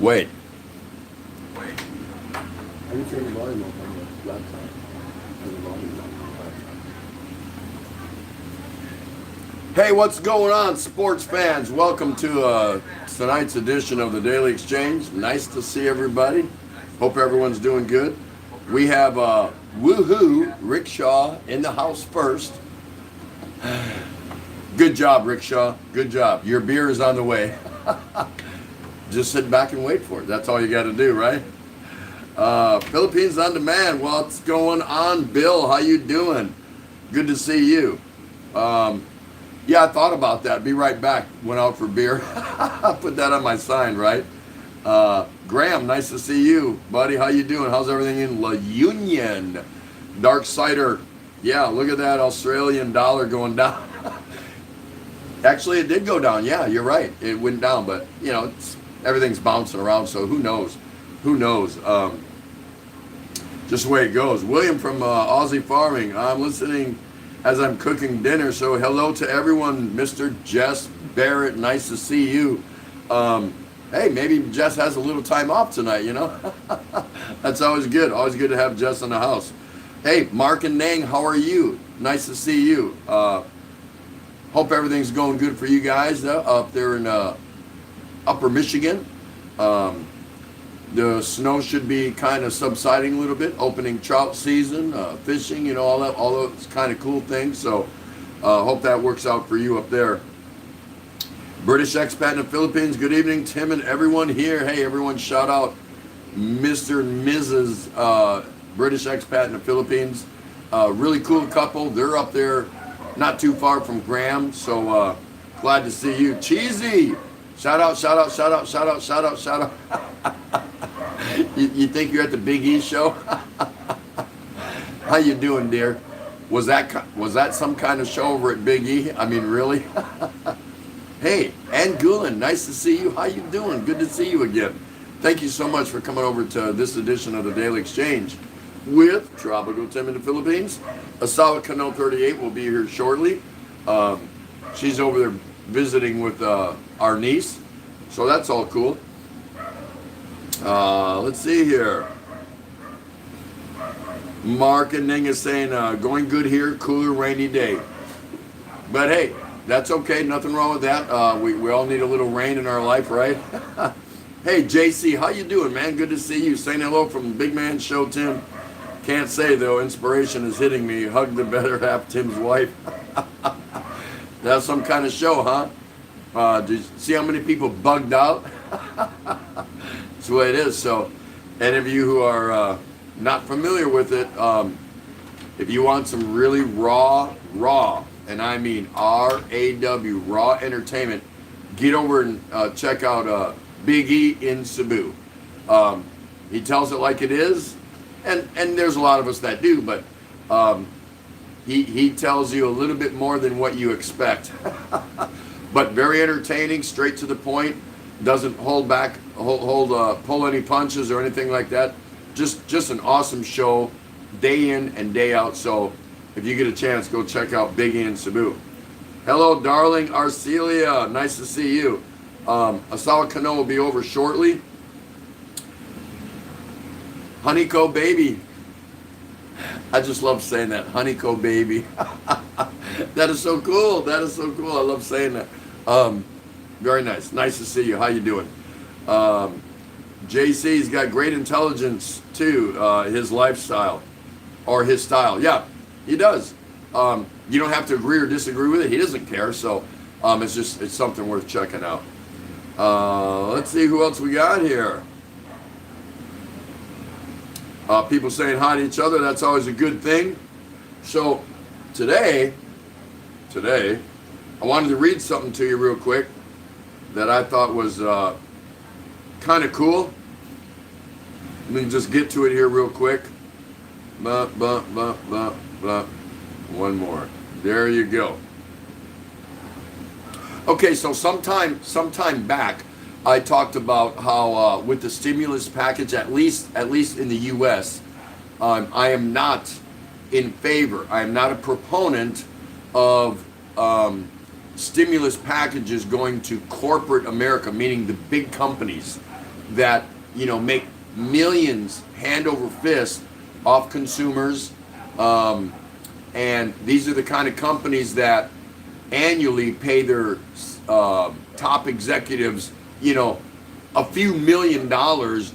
Wait. I can turn the volume up on the laptop. Turn the volume up on the laptop. Hey, what's going on, sports fans? Welcome to tonight's edition of the Daily Exchange. Nice to see everybody. Hope everyone's doing good. We have woohoo Rickshaw in the house first. Good job, Rickshaw. Good job. Your beer is on the way. Just sit back and wait for it. That's all you got to do, right? Philippines on Demand. What's going on, Bill? How you doing? Good to see you. Yeah, I thought about that. Be right back. Went out for beer. Put that on my sign, right? Graham, nice to see you, buddy. How you doing? How's everything in La Union? Dark Cider. Yeah, look at that Australian dollar going down. Actually, it did go down. Yeah, you're right. It went down, but you know, everything's bouncing around, so who knows? Who knows? Just the way it goes. William from Aussie Farming. I'm listening as I'm cooking dinner, so hello to everyone. Mr. Jess Barrett, nice to see you. Hey, maybe Jess has a little time off tonight, you know? That's always good. Always good to have Jess in the house. Hey, Mark and Nang, how are you? Nice to see you. Hope everything's going good for you guys up there in Upper Michigan. The snow should be kind of subsiding a little bit, opening trout season, fishing, you know, all those kind of cool things. So hope that works out for you up there. British expat in the Philippines, good evening, Tim and everyone here. Hey, everyone, shout out Mr. and Mrs. British expat in the Philippines. Really cool couple. They're up there not too far from Graham, so glad to see you. Cheesy! Shout out, shout out, shout out, shout out, shout out, shout out. You think you're at the Big E show? How you doing, dear? Was that some kind of show over at Big E? I mean, really? Hey, Ann Gulen, nice to see you. How you doing? Good to see you again. Thank you so much for coming over to this edition of the Daily Exchange with Tropical Tim in the Philippines. Asawa Kano 38 will be here shortly. She's over there visiting with our niece, so that's all cool. Let's see here. Mark and Ning is saying, going good here, cooler, rainy day. But hey, that's okay, nothing wrong with that. We all need a little rain in our life, right? Hey, JC, how you doing, man? Good to see you. Saying hello from Big Man Show, Tim. Can't say, though, inspiration is hitting me. Hug the better half, Tim's wife. That's some kind of show, huh? Did you see how many people bugged out? That's the way it is. So, any of you who are not familiar with it, if you want some really raw, and I mean R-A-W, raw entertainment, get over and check out Big E in Cebu. He tells it like it is, and there's a lot of us that do, but he tells you a little bit more than what you expect. But very entertaining, straight to the point, doesn't hold back, pull any punches or anything like that. Just an awesome show, day in and day out. So if you get a chance, go check out Big E in Cebu. Hello, darling Arcelia. Nice to see you. Asawa Kano will be over shortly. Honeyco baby. I just love saying that. Honeyco baby. That is so cool. That is so cool. I love saying that. Very nice. Nice to see you. How you doing? JC's got great intelligence too. His lifestyle or his style. Yeah, he does. You don't have to agree or disagree with it. He doesn't care. So it's something worth checking out. Let's see who else we got here. People saying hi to each other. That's always a good thing. So today, I wanted to read something to you real quick that I thought was kind of cool. Let me just get to it here real quick. One more. There you go. Okay, so sometime back, I talked about how with the stimulus package, at least in the U.S., I am not in favor. I am not a proponent of stimulus packages going to corporate America, meaning the big companies. that, make millions hand over fist off consumers. And these are the kind of companies that annually pay their top executives, a few $1 million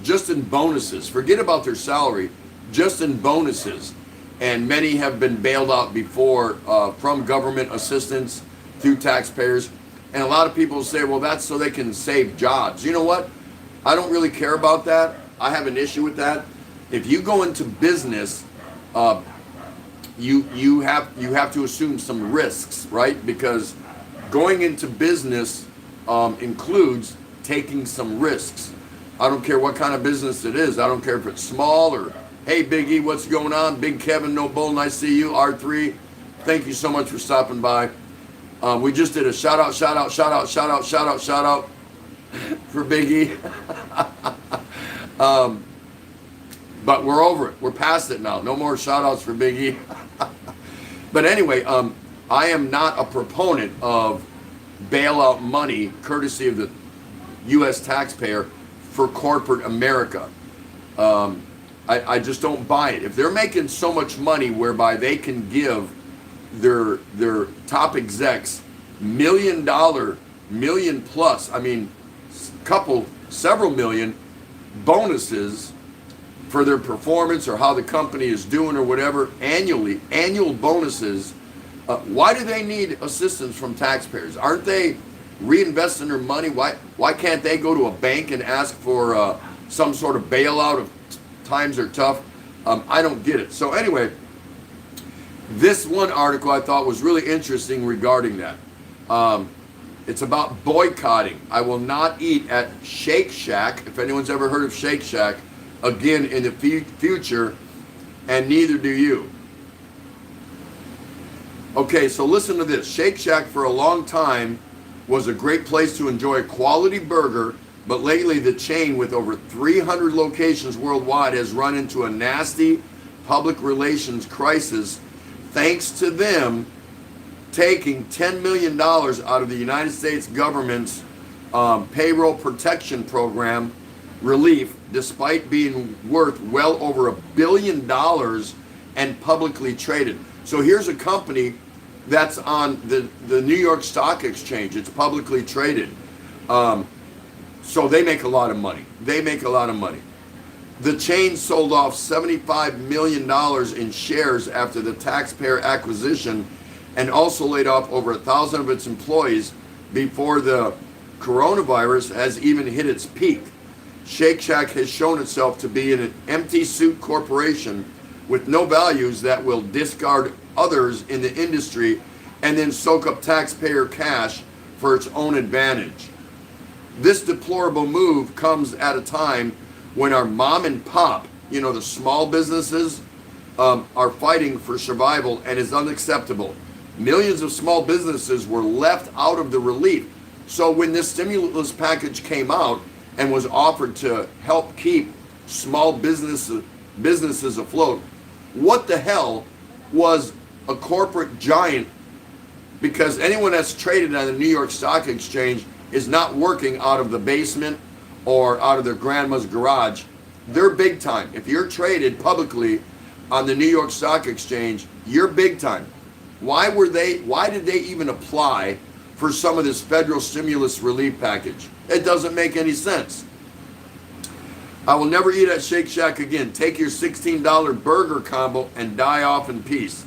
just in bonuses. Forget about their salary, just in bonuses. And many have been bailed out before from government assistance through taxpayers. And a lot of people say, well, that's so they can save jobs. You know what? I don't really care about that. I have an issue with that. If you go into business, you have to assume some risks, right? Because going into business includes taking some risks. I don't care what kind of business it is. I don't care if it's small or, hey, Big E, what's going on? Big Kevin, No Bull, nice to see you. R3, thank you so much for stopping by. We just did a shout out for Big E. But we're over it. We're past it now. No more shout outs for Big E. But anyway, I am not a proponent of bailout money courtesy of the U.S. taxpayer for corporate America. I just don't buy it. If they're making so much money whereby they can give their top execs million plus, several million bonuses for their performance or how the company is doing or whatever, annual bonuses, why do they need assistance from taxpayers? Aren't they reinvesting their money? Why can't they go to a bank and ask for some sort of bailout if times are tough? I don't get it. So anyway, this one article I thought was really interesting regarding that. It's about boycotting. I will not eat at Shake Shack, if anyone's ever heard of Shake Shack, again in the future, and neither do you. Okay, so listen to this. Shake Shack for a long time was a great place to enjoy a quality burger, but lately the chain with over 300 locations worldwide has run into a nasty public relations crisis thanks to them taking $10 million out of the United States government's payroll protection program relief, despite being worth well over $1 billion and publicly traded. So here's a company that's on the New York Stock Exchange. It's publicly traded. So they make a lot of money. The chain sold off $75 million in shares after the taxpayer acquisition, and also laid off over 1,000 of its employees before the coronavirus has even hit its peak. Shake Shack has shown itself to be an empty suit corporation with no values that will discard others in the industry and then soak up taxpayer cash for its own advantage. This deplorable move comes at a time when our mom and pop, the small businesses, are fighting for survival and is unacceptable. Millions of small businesses were left out of the relief. So when this stimulus package came out and was offered to help keep small businesses afloat, what the hell was a corporate giant? Because anyone that's traded on the New York Stock Exchange is not working out of the basement or out of their grandma's garage. They're big time. If you're traded publicly on the New York Stock Exchange, you're big time. Why did they even apply for some of this federal stimulus relief package? It doesn't make any sense. I will never eat at Shake Shack again. Take your $16 burger combo and die off in peace.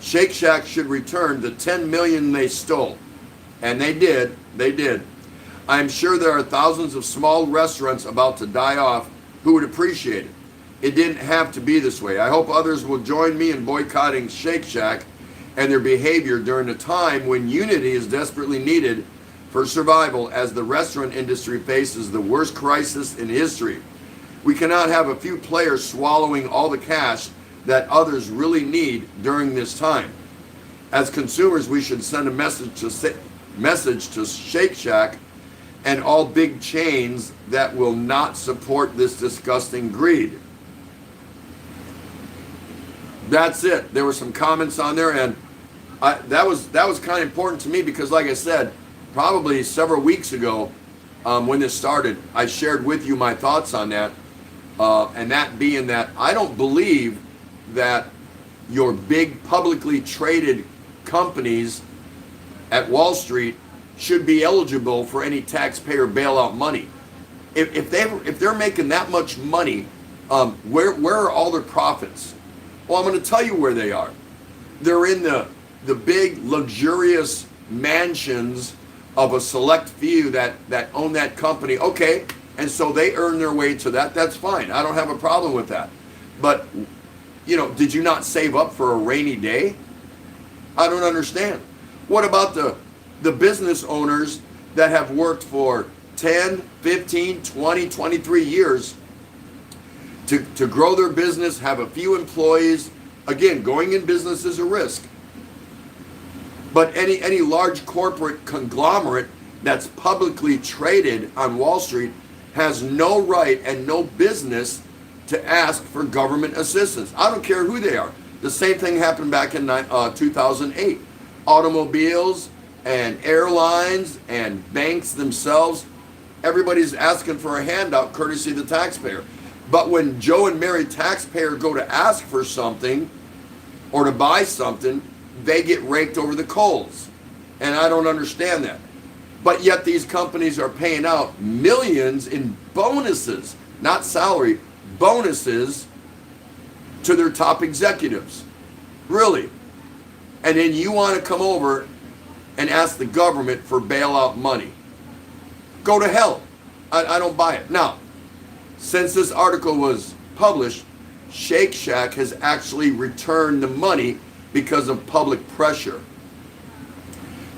Shake Shack should return the $10 million they stole. And they did. I am sure there are thousands of small restaurants about to die off who would appreciate it. It didn't have to be this way. I hope others will join me in boycotting Shake Shack and their behavior during a time when unity is desperately needed for survival as the restaurant industry faces the worst crisis in history. We cannot have a few players swallowing all the cash that others really need during this time. As consumers, we should send a message to Shake Shack and all big chains that will not support this disgusting greed. That's it. There were some comments on there, and that was kind of important to me because, like I said, probably several weeks ago, when this started. I shared with you my thoughts on that, and that being that I don't believe that your big publicly traded companies at Wall Street should be eligible for any taxpayer bailout money. If they're making that much money, where are all their profits? Well, I'm going to tell you where they are. They're in the big luxurious mansions of a select few that own that company. Okay, and so they earn their way to that. That's fine. I don't have a problem with that. But did you not save up for a rainy day? I don't understand. What about the business owners that have worked for 10, 15, 20, 23 years to grow their business, have a few employees? Again, going in business is a risk. But any large corporate conglomerate that's publicly traded on Wall Street has no right and no business to ask for government assistance. I don't care who they are. The same thing happened back in 2008. Automobiles and airlines and banks themselves, everybody's asking for a handout courtesy of the taxpayer. But when Joe and Mary taxpayer go to ask for something or to buy something, they get raked over the coals. And I don't understand that. But yet these companies are paying out millions in bonuses, not salary, bonuses to their top executives. Really. And then you want to come over and ask the government for bailout money. Go to hell. I don't buy it. Now, since this article was published, Shake Shack has actually returned the money because of public pressure.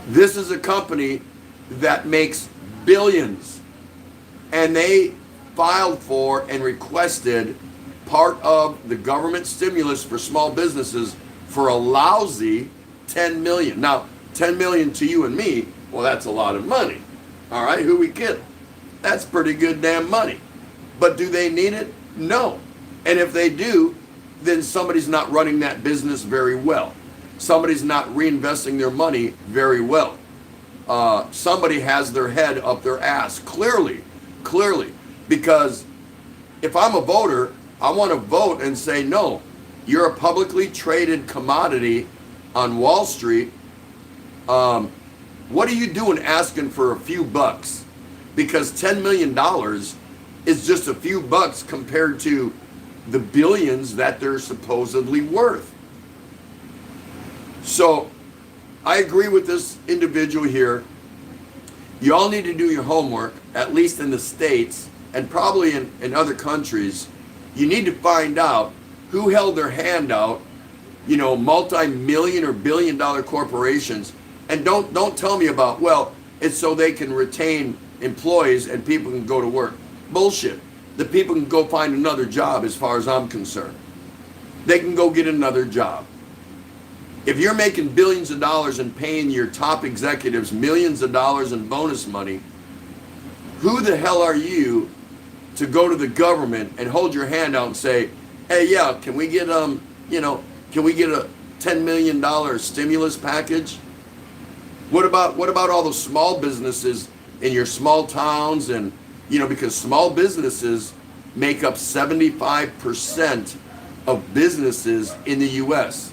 This is a company that makes billions, and they filed for and requested part of the government stimulus for small businesses for a lousy $10 million. Now, $10 million to you and me, well, that's a lot of money. All right, who we kidding? That's pretty good damn money. But do they need it? No. And if they do, then somebody's not running that business very well. Somebody's not reinvesting their money very well. Somebody has their head up their ass, clearly. Because if I'm a voter, I want to vote and say, no, you're a publicly traded commodity on Wall Street. What are you doing asking for a few bucks? Because $10 million is just a few bucks compared to the billions that they're supposedly worth. So I agree with this individual here. You all need to do your homework, at least in the States and probably in other countries. You need to find out who held their hand out, multi-million or billion-dollar corporations. And don't tell me about, well, it's so they can retain employees and people can go to work. Bullshit. The people can go find another job as far as I'm concerned. They can go get another job. If you're making billions of dollars and paying your top executives millions of dollars in bonus money, who the hell are you to go to the government and hold your hand out and say, hey, yeah, can we get a $10 million stimulus package? What about all the small businesses in your small towns? And because small businesses make up 75% of businesses in the U.S.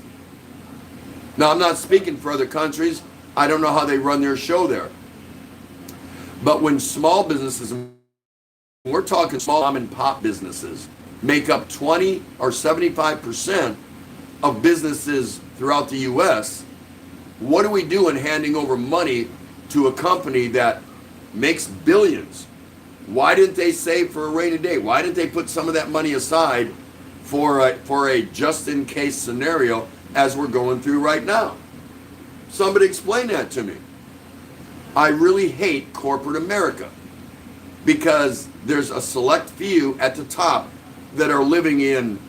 Now, I'm not speaking for other countries. I don't know how they run their show there. But when small businesses, we're talking small mom and pop businesses, make up 20 or 75% of businesses throughout the U.S., what are we doing handing over money to a company that makes billions? Why didn't they save for a rainy day? Why didn't they put some of that money aside for a just-in-case scenario as we're going through right now? Somebody explain that to me. I really hate corporate America because there's a select few at the top that are living in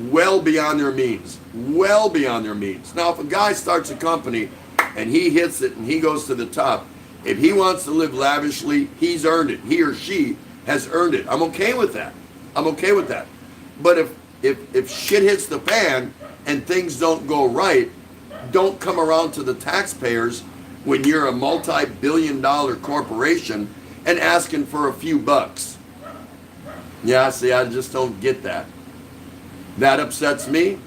well beyond their means. Now, if a guy starts a company and he hits it and he goes to the top, if he wants to live lavishly, he's earned it. He or she has earned it. I'm okay with that. But if shit hits the fan and things don't go right, don't come around to the taxpayers when you're a multi-billion-dollar corporation and asking for a few bucks. Yeah, see, I just don't get that. That upsets me.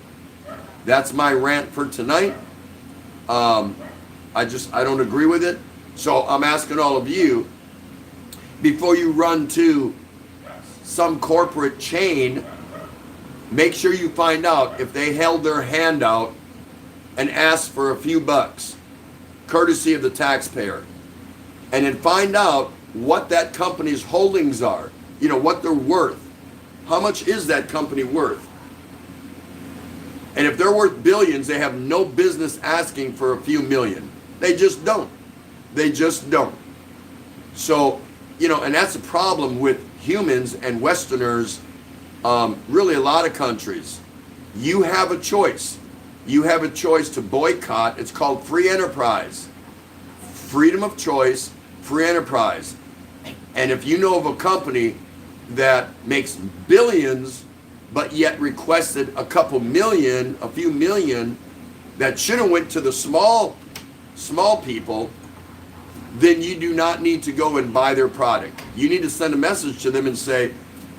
That's my rant for tonight. I don't agree with it. So I'm asking all of you, before you run to some corporate chain, make sure you find out if they held their hand out and asked for a few bucks, courtesy of the taxpayer. And then find out what that company's holdings are, what they're worth. How much is that company worth? And if they're worth billions, they have no business asking for a few million. They just don't. They just don't. So, and that's the problem with humans and Westerners, really a lot of countries. You have a choice. You have a choice to boycott. It's called free enterprise. Freedom of choice, free enterprise. And if you know of a company that makes billions, but yet requested a few million, that should have went to the small people, then you do not need to go and buy their product. You need to send a message to them and say,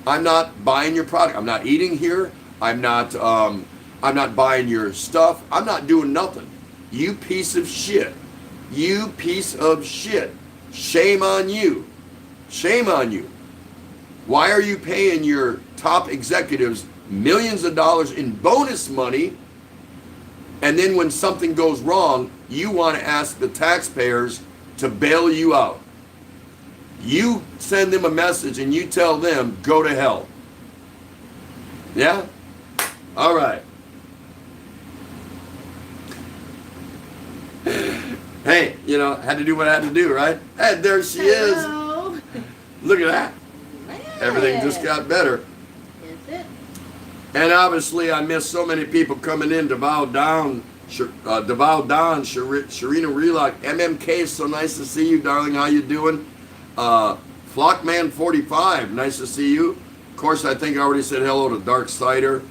I'm not buying your product. I'm not eating here. I'm not buying your stuff. I'm not doing nothing. You piece of shit. You piece of shit. Shame on you. Shame on you. Why are you paying your top executives millions of dollars in bonus money, and then when something goes wrong, you want to ask the taxpayers to bail you out? You send them a message and you tell them, go to hell. Yeah? All right. Hey, had to do what I had to do, right? And there she Hello. is. Look at that. Man. Everything just got better. Is it? And obviously, I miss so many people coming in. Deval Don, Sharina Relock, MMK, so nice to see you, darling. How you doing? Flockman 45, nice to see you. Of course, I think I already said hello to Dark Sider.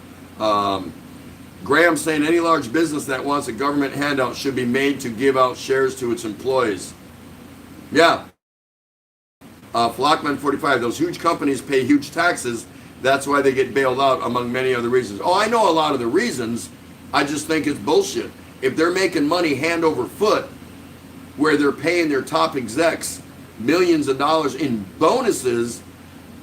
Graham saying any large business that wants a government handout should be made to give out shares to its employees. Yeah. Flockman 45, those huge companies pay huge taxes. That's why they get bailed out, among many other reasons. Oh, I know a lot of the reasons. I just think it's bullshit. If they're making money hand over foot, where they're paying their top execs millions of dollars in bonuses,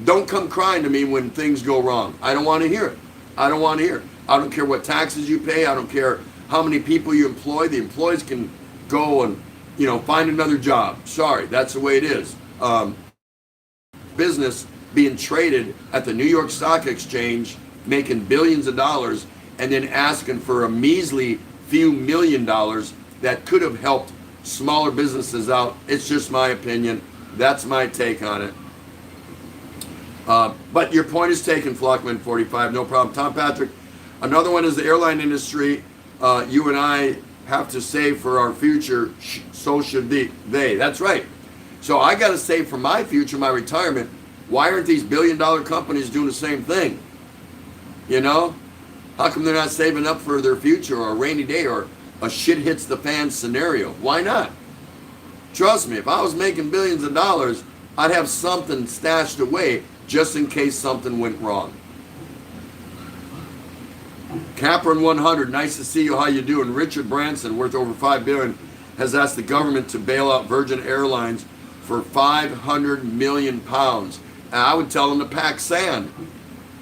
don't come crying to me when things go wrong. I don't want to hear it. I don't want to hear it. I don't care what taxes you pay. I don't care how many people you employ. The employees can go and, find another job. Sorry, that's the way it is. Business being traded at the New York Stock Exchange, making billions of dollars, and then asking for a measly few $1 million that could have helped smaller businesses out. It's just my opinion. That's my take on it. But your point is taken, Flockman 45, no problem. Tom Patrick, another one is the airline industry. You and I have to save for our future, so should they. That's right. So I got to save for my future, my retirement. Why aren't these billion-dollar companies doing the same thing? How come they're not saving up for their future or a rainy day or a shit hits the fan scenario? Why not? Trust me, if I was making billions of dollars, I'd have something stashed away just in case something went wrong. Capron 100, nice to see you. How you doing? Richard Branson, worth over $5 billion, has asked the government to bail out Virgin Airlines for 500 million pounds. And I would tell them to pack sand.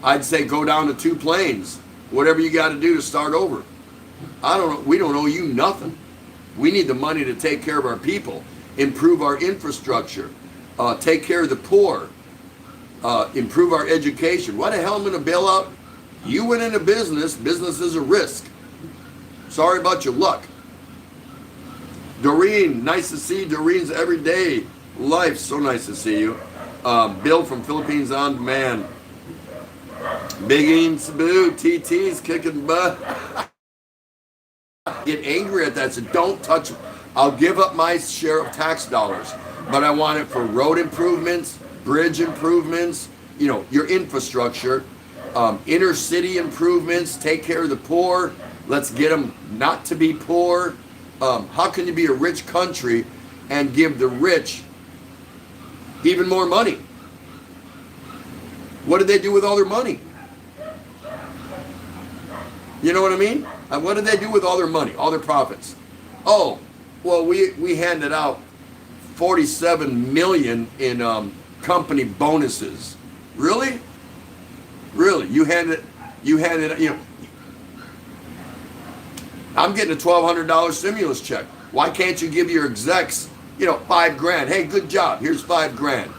I'd say go down to 2 planes. Whatever you got to do to start over. I don't know. We don't owe you nothing. We need the money to take care of our people, improve our infrastructure, take care of the poor, improve our education. Why the hell am I going to bail out? You went into business. Business is a risk. Sorry about your luck. Doreen, nice to see Doreen's everyday life. So nice to see you. Bill from Philippines On Demand. Big Ian Sabu, TT's kicking butt. Get angry at that. So don't touch. I'll give up my share of tax dollars, but I want it for road improvements, bridge improvements, your infrastructure, inner city improvements, take care of the poor. Let's get them not to be poor. How can you be a rich country and give the rich even more money. What did they do with all their money? You know what I mean? What did they do with all their money, all their profits? Oh, well, we handed out $47 million in company bonuses. Really? Really? You handed, you know, I'm getting a $1,200 stimulus check. Why can't you give your execs, you know, $5,000? Hey, good job. Here's $5,000.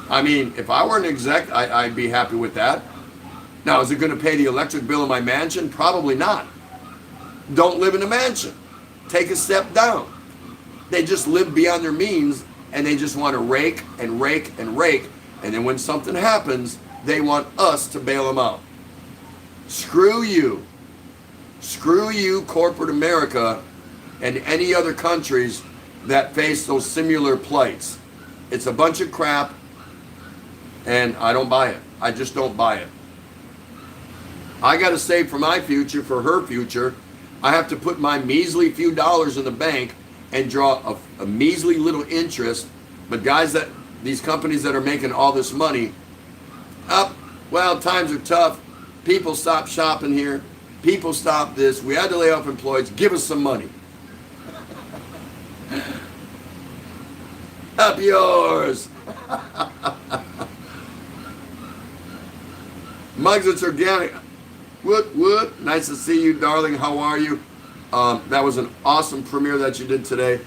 I mean, if I were an exec, I'd be happy with that. Now, is it going to pay the electric bill in my mansion? Probably not. Don't live in a mansion. Take a step down. They just live beyond their means, and they just want to rake and rake and rake. And then when something happens, they want us to bail them out. Screw you. Screw you, corporate America, and any other countries that face those similar plights. It's a bunch of crap, and I don't buy it. I just don't buy it. I got to save for my future, for her future. I have to put my measly few dollars in the bank and draw a measly little interest. But guys, these companies that are making all this money, well, times are tough. People stop shopping here. People stop this. We had to lay off employees. Give us some money. Up yours. Mugs, it's organic. Woot. Nice to see you, darling. How are you? That was an awesome premiere that you did today.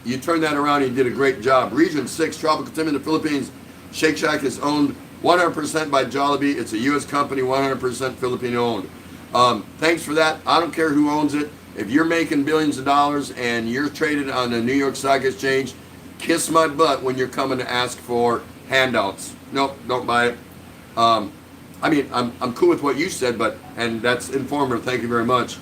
You turned that around and you did a great job. Region 6, Tropical Tim in the Philippines. Shake Shack is owned 100% by Jollibee. It's a U.S. company, 100% Filipino owned. Thanks for that. I don't care who owns it. If you're making billions of dollars and you're traded on the New York Stock Exchange, kiss my butt when you're coming to ask for handouts. Nope, don't buy it. I mean, I'm cool with what you said, and that's informative. Thank you very much.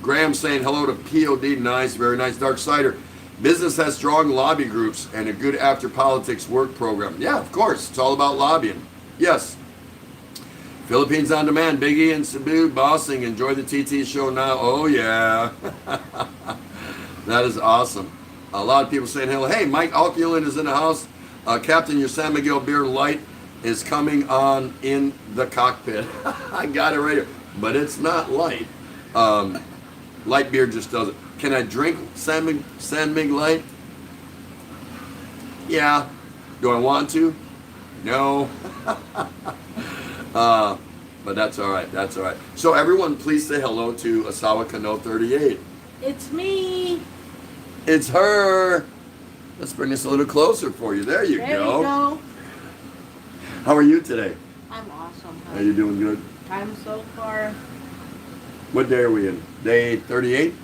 Graham saying hello to POD. Nice, very nice. Dark Sider. Business has strong lobby groups and a good after politics work program. Yeah, of course. It's all about lobbying. Yes. Philippines On Demand. Big E and Cebu bossing. Enjoy the TT show now. Oh, yeah. That is awesome. A lot of people saying hello. Hey, Mike Alculin is in the house. Captain, your San Miguel Beer Light is coming on in the cockpit. I got it right here. But it's not light. Light beer just doesn't. Can I drink San Mig Light? Yeah. Do I want to? No. But that's all right. That's all right. So everyone, please say hello to Asawa Kano 38. It's me. It's her. Let's bring this a little closer for you. There you There go. you go. How are you today? I'm awesome. Huh? Are you doing good? I'm so far. What day are we in? Day 38?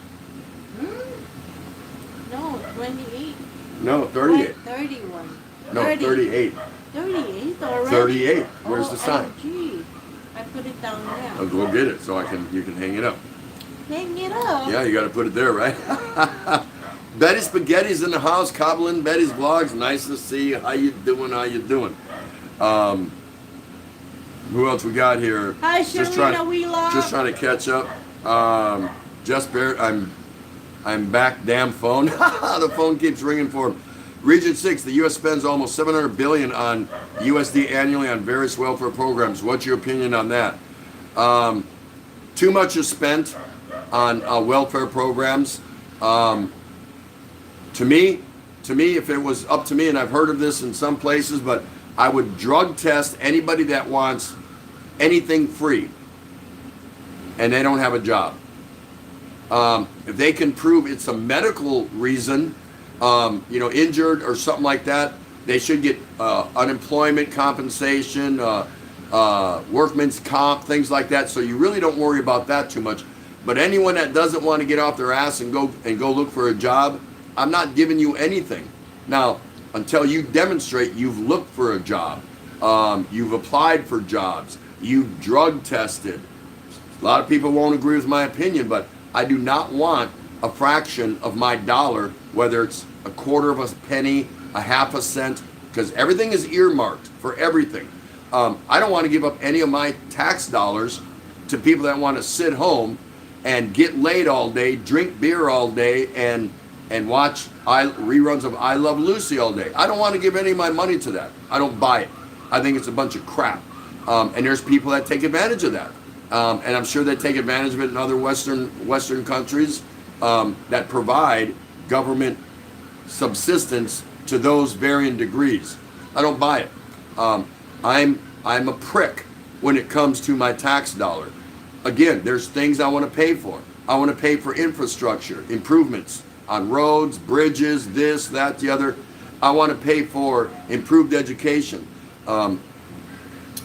No, 28. No, 38. 31. No, 30. 38. 38 already? 38. Where's the sign? Gee. I put it down there. I'll go get it so you can hang it up. Hang it up. Yeah, you got to put it there, right? Betty Spaghetti's in the house. Cobbling Betty's vlogs. Nice to see you. How you doing? How you doing? Who else we got here? Hi, Sharina Wheelock. Just trying to catch up. Just Barrett, I'm back. Damn phone. The phone keeps ringing for him. Region 6, the U.S. spends almost $700 billion on USD annually on various welfare programs. What's your opinion on that? Too much is spent on welfare programs. To me, if it was up to me, and I've heard of this in some places, but I would drug test anybody that wants anything free and they don't have a job. If they can prove it's a medical reason, injured or something like that, they should get unemployment compensation, workman's comp, things like that. So you really don't worry about that too much. But anyone that doesn't want to get off their ass and go look for a job, I'm not giving you anything. Now, until you demonstrate you've looked for a job, you've applied for jobs, you've drug tested. A lot of people won't agree with my opinion, but I do not want a fraction of my dollar, whether it's a quarter of a penny, a half a cent, because everything is earmarked for everything. I don't want to give up any of my tax dollars to people that want to sit home and get laid all day, drink beer all day, and and watch reruns of I Love Lucy all day. I don't want to give any of my money to that. I don't buy it. I think it's a bunch of crap. And there's people that take advantage of that. And I'm sure they take advantage of it in other Western countries that provide government subsistence to those varying degrees. I don't buy it. I'm a prick when it comes to my tax dollar. Again, there's things I want to pay for. I want to pay for infrastructure, improvements on roads, bridges, this, that, the other. I want to pay for improved education. I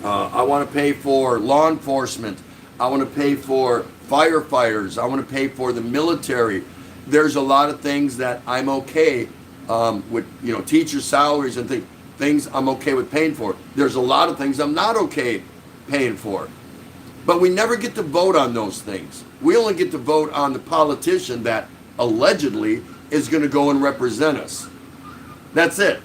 want to pay for law enforcement. I want to pay for firefighters. I want to pay for the military. There's a lot of things that I'm okay with, teacher salaries and things I'm okay with paying for. There's a lot of things I'm not okay paying for. But we never get to vote on those things. We only get to vote on the politician that allegedly is going to go and represent us. That's it.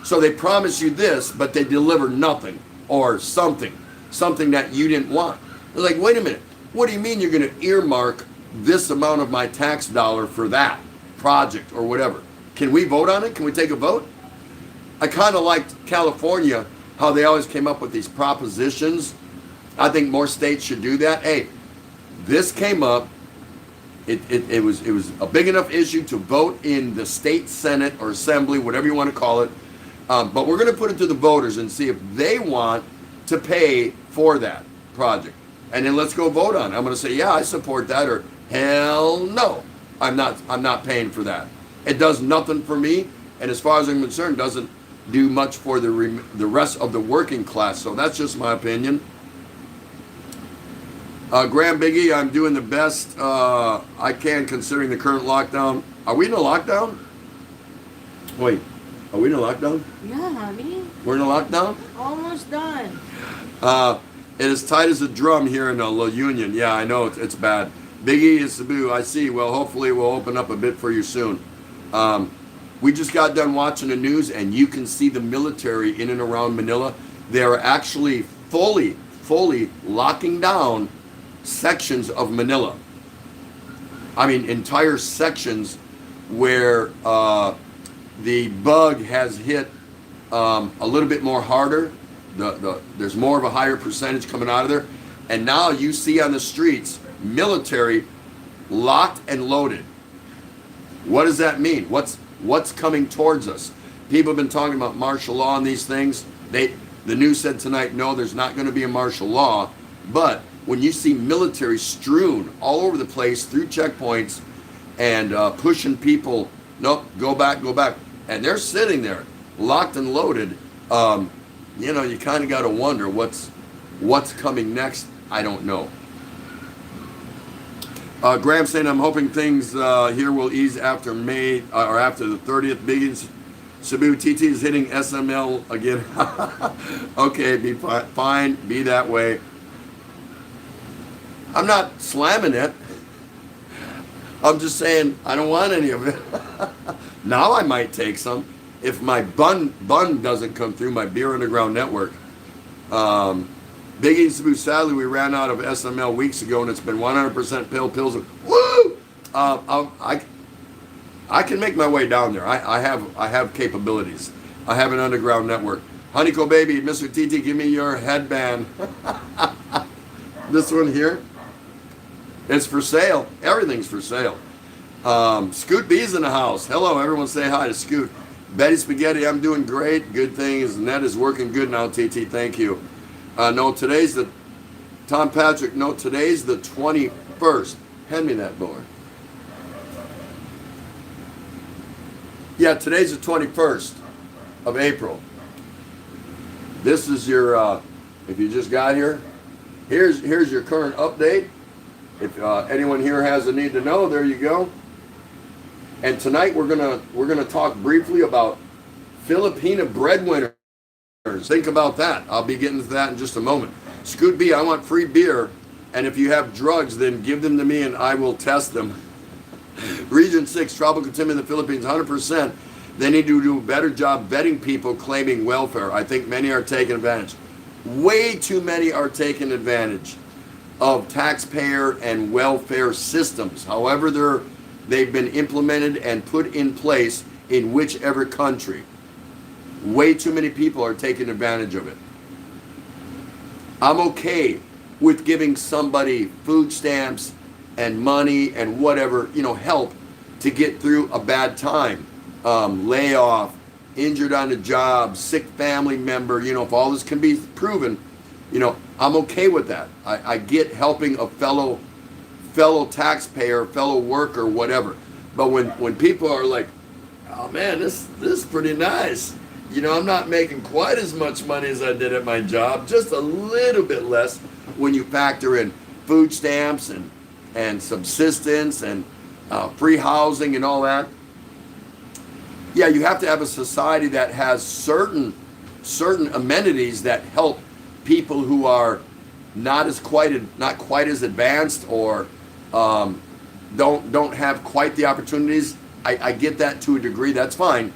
So they promise you this, but they deliver nothing or something that you didn't want. They're like, wait a minute, what do you mean you're going to earmark this amount of my tax dollar for that project or whatever? Can we vote on it? Can we take a vote? I kind of liked California, how they always came up with these propositions. I think more states should do that. Hey, this came up. It was a big enough issue to vote in the state Senate or Assembly, whatever you want to call it. But we're going to put it to the voters and see if they want to pay for that project. And then let's go vote on it. I'm going to say, yeah, I support that, or hell no, I'm not paying for that. It does nothing for me, and as far as I'm concerned, doesn't do much for the rest of the working class. So that's just my opinion. Graham Biggie, I'm doing the best I can considering the current lockdown. Are we in a lockdown? Wait, are we in a lockdown? Yeah, honey. We're in a lockdown? Almost done. It is tight as a drum here in La Union. Yeah, I know, it's bad. Biggie is Cebu, I see. Well, hopefully we'll open up a bit for you soon. We just got done watching the news, and you can see the military in and around Manila. They are actually fully locking down sections of Manila. I mean, entire sections where the bug has hit a little bit more harder. There's more of a higher percentage coming out of there. And now you see on the streets, military locked and loaded. What does that mean? What's coming towards us? People have been talking about martial law and these things. The news said tonight, no, there's not going to be a martial law. But when you see military strewn all over the place through checkpoints and pushing people, nope, go back, and they're sitting there locked and loaded, you kind of got to wonder what's coming next. I don't know. Graham saying, I'm hoping things here will ease after May or after the 30th. Biggins, Cebu TT is hitting SML again. Okay, be fine, be that way. I'm not slamming it. I'm just saying I don't want any of it. Now I might take some if my bun doesn't come through, my Beer Underground Network. Biggie Cebu, sadly, we ran out of SML weeks ago, and it's been 100% pills. Woo! I can make my way down there. I have capabilities. I have an underground network. Honeyco baby, Mr. TT, give me your headband. This one here. It's for sale. Everything's for sale. Scoot B's in the house. Hello, everyone. Say hi to Scoot. Betty Spaghetti, I'm doing great. Good thing is Net is working good now. TT, thank you. No, today's the Tom Patrick. No, today's the 21st. Hand me that board. Yeah, today's the 21st of April. This is your. If you just got here, here's your current update. If anyone here has a need to know, there you go. And tonight we're gonna talk briefly about Filipina breadwinners. Think about that. I'll be getting to that in just a moment. Scoot B, I want free beer, and if you have drugs, then give them to me and I will test them. Region 6, Tropical Tim in the Philippines, 100%. They need to do a better job vetting people claiming welfare. I think many are taking advantage. Way too many are taking advantage of taxpayer and welfare systems. However they've been implemented and put in place in whichever country. Way too many people are taking advantage of it. I'm okay with giving somebody food stamps and money and whatever, help to get through a bad time, layoff, injured on the job, sick family member, if all this can be proven, I'm okay with that. I get helping a fellow taxpayer, fellow worker, whatever. But when people are like, oh man, this is pretty nice. I'm not making quite as much money as I did at my job, just a little bit less when you factor in food stamps and subsistence and free housing and all that. Yeah, you have to have a society that has certain amenities that help people who are not quite as advanced or don't have quite the opportunities. I get that to a degree. That's fine.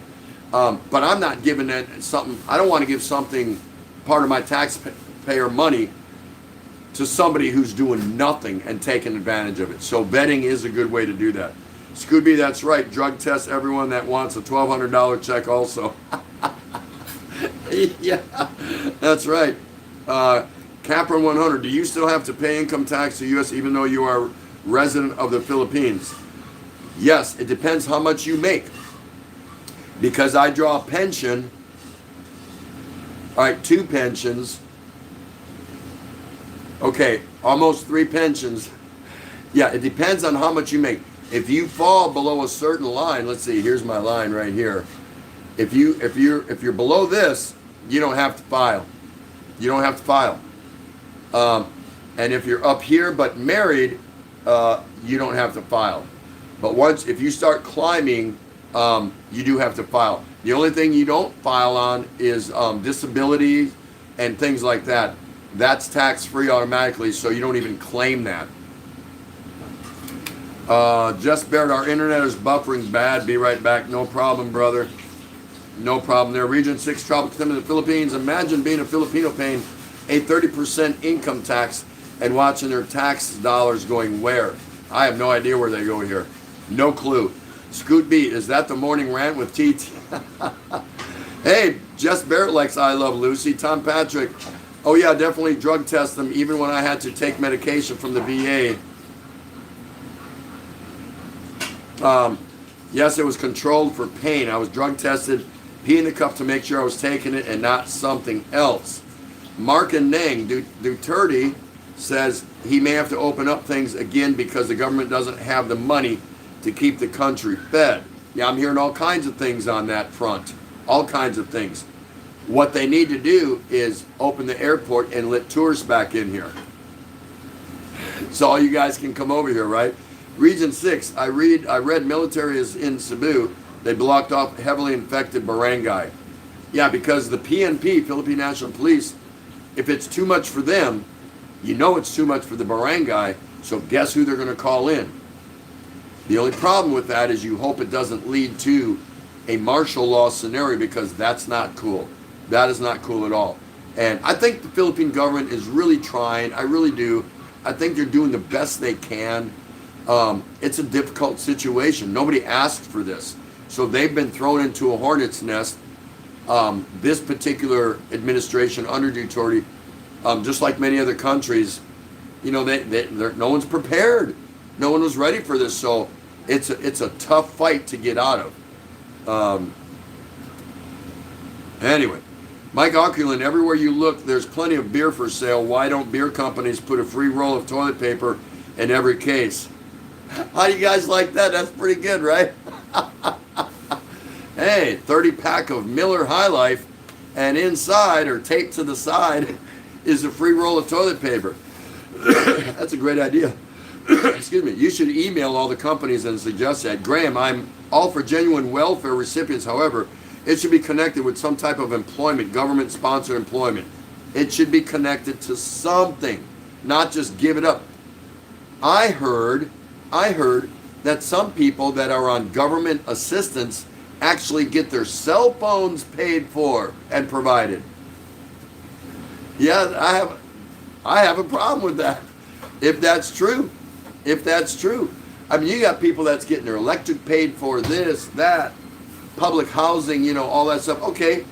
But I'm not giving that something. I don't want to give something, part of my taxpayer money, to somebody who's doing nothing and taking advantage of it. So vetting is a good way to do that. Scooby, that's right. Drug test everyone that wants a $1,200 check also. Yeah, that's right. Capron 100, do you still have to pay income tax to U.S. even though you are resident of the Philippines? Yes, it depends how much you make. Because I draw a pension, all right, 2 pensions, okay, almost 3 pensions. Yeah, it depends on how much you make. If you fall below a certain line, let's see, here's my line right here. If you're below this, you don't have to file. You don't have to file. And if you're up here but married, you don't have to file. But if you start climbing, you do have to file. The only thing you don't file on is disability and things like that. That's tax-free automatically, so you don't even claim that. Just Barrett, our internet is buffering bad. Be right back. No problem, brother. No problem there. Region 6 tropical in the Philippines. Imagine being a Filipino paying a 30% income tax and watching their tax dollars going where? I have no idea where they go here. No clue. Scoot B, is that the morning rant with TT? Hey, Jess Barrett likes I Love Lucy. Tom Patrick, oh yeah, definitely drug test them even when I had to take medication from the VA. Yes, it was controlled for pain. I was drug tested, pee in the cup to make sure I was taking it and not something else. Mark and Nang, Duterte says he may have to open up things again because the government doesn't have the money to keep the country fed. Yeah, I'm hearing all kinds of things on that front. All kinds of things. What they need to do is open the airport and let tourists back in here. So all you guys can come over here, right? Region 6, I read military is in Cebu. They blocked off heavily infected barangay. Yeah, because the PNP, Philippine National Police, if it's too much for them, you know it's too much for the barangay, so guess who they're going to call in? The only problem with that is you hope it doesn't lead to a martial law scenario because that's not cool. That is not cool at all. And I think the Philippine government is really trying. I really do. I think they're doing the best they can. It's a difficult situation. Nobody asked for this. So they've been thrown into a hornet's nest. This particular administration under Duterte, just like many other countries, no one's prepared. No one was ready for this. So it's a tough fight to get out of. Anyway, Mike Oculin, everywhere you look, there's plenty of beer for sale. Why don't beer companies put a free roll of toilet paper in every case? How do you guys like that? That's pretty good, right? Hey, 30-pack of Miller High Life, and inside, or taped to the side, is a free roll of toilet paper. That's a great idea. Excuse me. You should email all the companies and suggest that. Graham, I'm all for genuine welfare recipients. However, it should be connected with some type of employment, government-sponsored employment. It should be connected to something, not just give it up. I heard that some people that are on government assistance actually get their cell phones paid for and provided. Yeah, I have a problem with that. If that's true. I mean, you got people that's getting their electric paid for, this, that, public housing, all that stuff. Okay,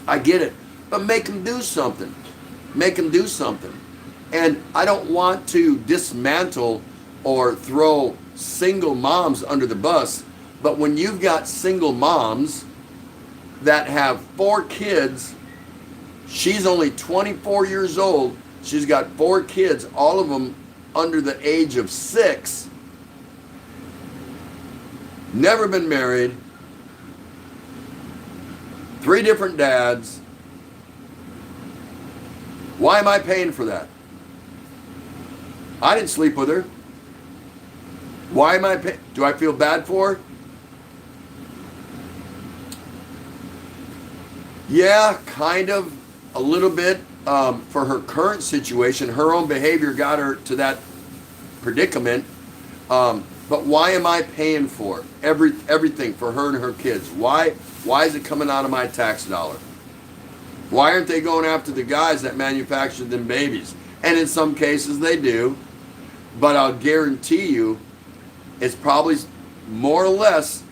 I get it. But make them do something. Make them do something. And I don't want to dismantle or throw single moms under the bus, but when you've got single moms that have 4 kids, she's only 24 years old, she's got 4 kids, all of them under the age of 6, never been married, 3 different dads. Why am I paying for that? I didn't sleep with her. Why am I paying? Do I feel bad for her? Yeah, kind of, a little bit. For her current situation, her own behavior got her to that predicament. But why am I paying for it? Everything for her and her kids? Why is it coming out of my tax dollar? Why aren't they going after the guys that manufactured them babies? And in some cases they do, but I'll guarantee you it's probably more or less,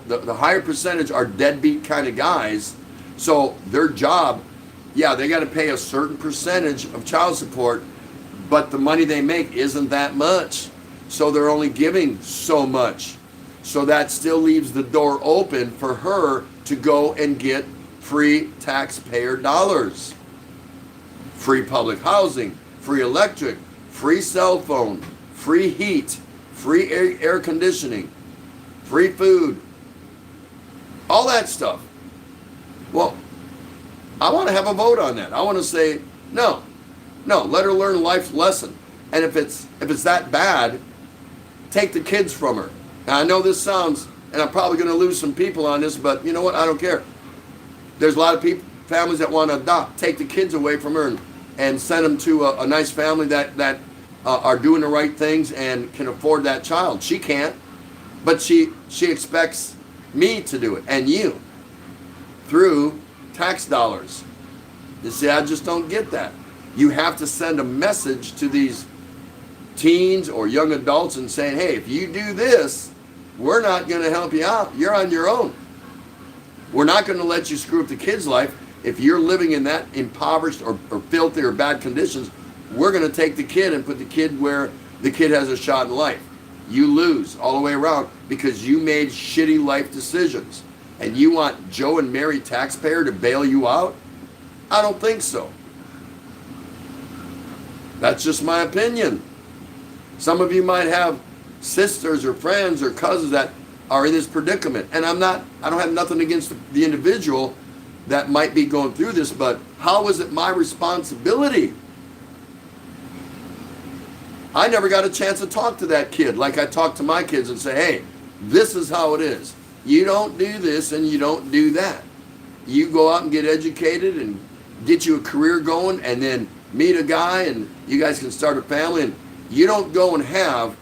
the higher percentage are deadbeat kind of guys. So their job, yeah, they got to pay a certain percentage of child support, but the money they make isn't that much. So they're only giving so much. So that still leaves the door open for her to go and get free taxpayer dollars. Free public housing, free electric, free cell phone, free heat, free air conditioning, free food, all that stuff. Well, I want to have a vote on that. I want to say, no, let her learn life's lesson. And if it's that bad, take the kids from her. Now, I know this sounds, and I'm probably going to lose some people on this, but you know what? I don't care. There's a lot of people, families that want to adopt. Take the kids away from her and send them to a nice family that are doing the right things and can afford that child. She can't, but she expects me to do it, and you, through tax dollars. You see, I just don't get that. You have to send a message to these teens or young adults and saying, hey, if you do this, we're not going to help you out. You're on your own. We're not going to let you screw up the kid's life. If you're living in that impoverished or filthy or bad conditions, we're going to take the kid and put the kid where the kid has a shot in life. You lose all the way around because you made shitty life decisions. And you want Joe and Mary taxpayer to bail you out? I don't think so. That's just my opinion. Some of you might have sisters or friends or cousins that are in this predicament. And I don't have nothing against the individual that might be going through this, but how is it my responsibility? I never got a chance to talk to that kid like I talk to my kids and say, hey, this is how it is. You don't do this and you don't do that. You go out and get educated and get you a career going and then meet a guy and you guys can start a family. And you don't go and have,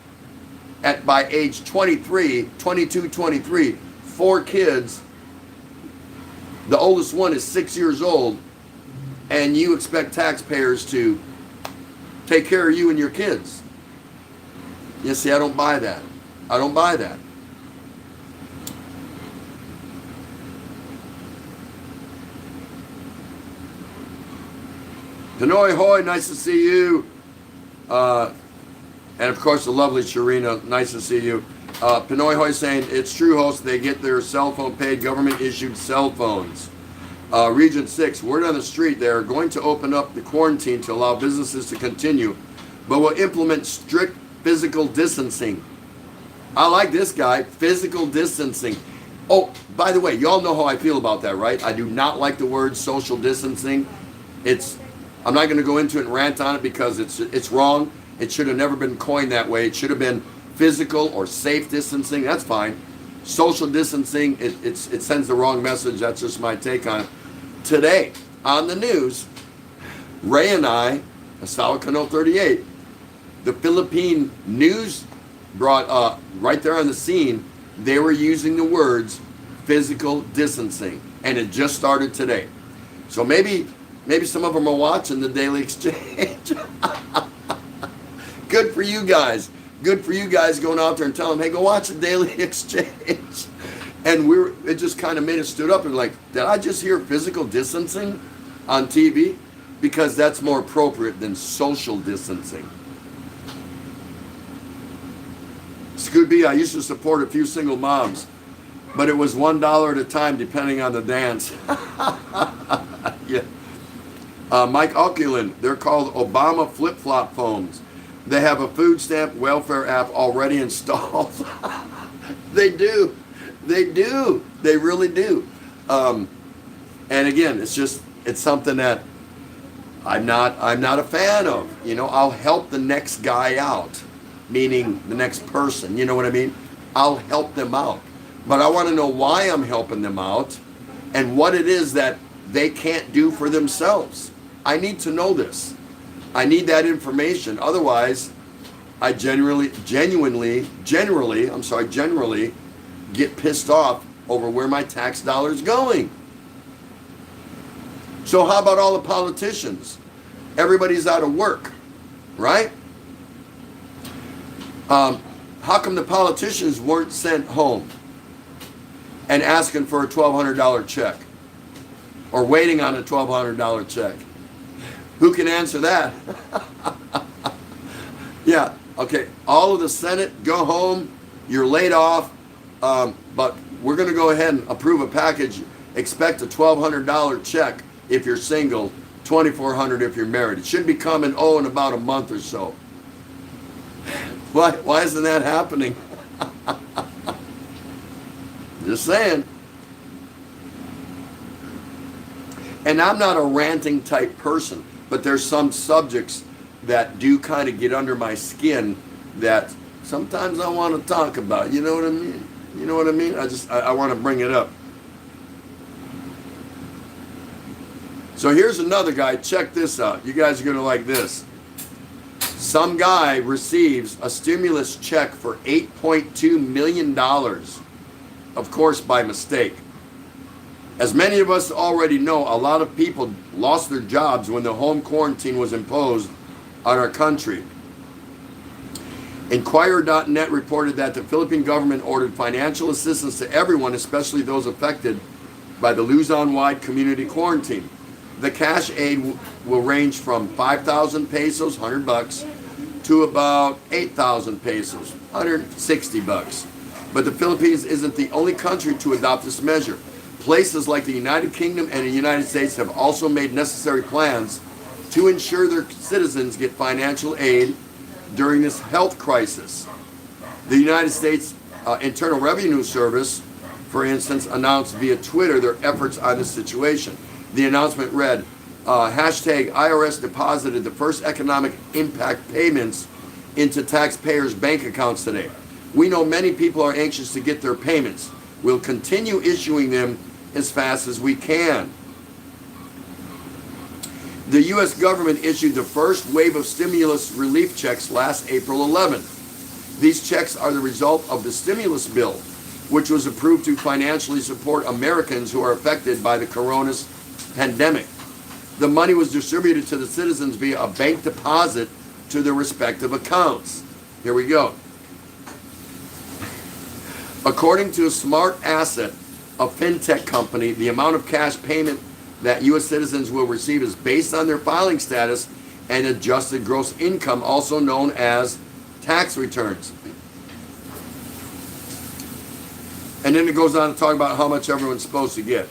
by age 22, 23, 4 kids. The oldest one is 6 years old, and you expect taxpayers to take care of you and your kids. You see, I don't buy that. I don't buy that. Hanoi Hoy, nice to see you. And of course, the lovely Sharina, nice to see you. Pinoy Hoy saying, it's true, host, they get their cell phone paid, government-issued cell phones. Region 6, word on the street, they're going to open up the quarantine to allow businesses to continue, but will implement strict physical distancing. I like this guy, physical distancing. Oh, by the way, y'all know how I feel about that, right? I do not like the word social distancing. I'm not going to go into it and rant on it because it's wrong. It should have never been coined that way. It should have been physical or safe distancing. That's fine. Social distancing, it sends the wrong message. That's just my take on it. Today, on the news, Ray and I, Asawa Cano 38, the Philippine news brought up, right there on the scene, they were using the words physical distancing. And it just started today. So maybe some of them are watching the Daily Exchange. Good for you guys. good for you guys going out there and telling them, hey, go watch the Daily Exchange. And it just kind of made us stood up and like, did I just hear physical distancing on TV? Because that's more appropriate than social distancing. Scooby, I used to support a few single moms, but it was $1 at a time depending on the dance. Yeah. Mike Oculin, they're called Obama flip-flop phones. They have a food stamp welfare app already installed. They do. They do. They really do. And again, it's something that I'm not a fan of. You know, I'll help the next guy out, meaning the next person. You know what I mean? I'll help them out. But I want to know why I'm helping them out and what it is that they can't do for themselves. I need to know this. I need that information. Otherwise, I generally get pissed off over where my tax dollar's going. So how about all the politicians? Everybody's out of work, right? How come the politicians weren't sent home and asking for a $1,200 check or waiting on a $1,200 check? Who can answer that? Yeah, okay, all of the Senate, go home, you're laid off, but we're going to go ahead and approve a package. Expect a $1,200 check if you're single, $2,400 if you're married. It should be coming, in about a month or so. Why isn't that happening? Just saying. And I'm not a ranting type person, but there's some subjects that do kind of get under my skin that sometimes I want to talk about. You know what I mean? You know what I mean? I want to bring it up. So here's another guy. Check this out. You guys are going to like this. Some guy receives a stimulus check for $8.2 million, of course by mistake. As many of us already know, a lot of people lost their jobs when the home quarantine was imposed on our country. Inquirer.net reported that the Philippine government ordered financial assistance to everyone, especially those affected by the Luzon-wide community quarantine. The cash aid will range from 5,000 pesos, $100, to about 8,000 pesos, $160. But the Philippines isn't the only country to adopt this measure. Places like the United Kingdom and the United States have also made necessary plans to ensure their citizens get financial aid during this health crisis. The United States Internal Revenue Service, for instance, announced via Twitter their efforts on this situation. The announcement read, hashtag IRS deposited the first economic impact payments into taxpayers' bank accounts today. We know many people are anxious to get their payments. We'll continue issuing them as fast as we can. The U.S. government issued the first wave of stimulus relief checks last April 11th. These checks are the result of the stimulus bill, which was approved to financially support Americans who are affected by the coronavirus pandemic. The money was distributed to the citizens via a bank deposit to their respective accounts. Here we go. According to Smart Asset, a fintech company, the amount of cash payment that U.S. citizens will receive is based on their filing status and adjusted gross income, also known as tax returns. And then it goes on to talk about how much everyone's supposed to get.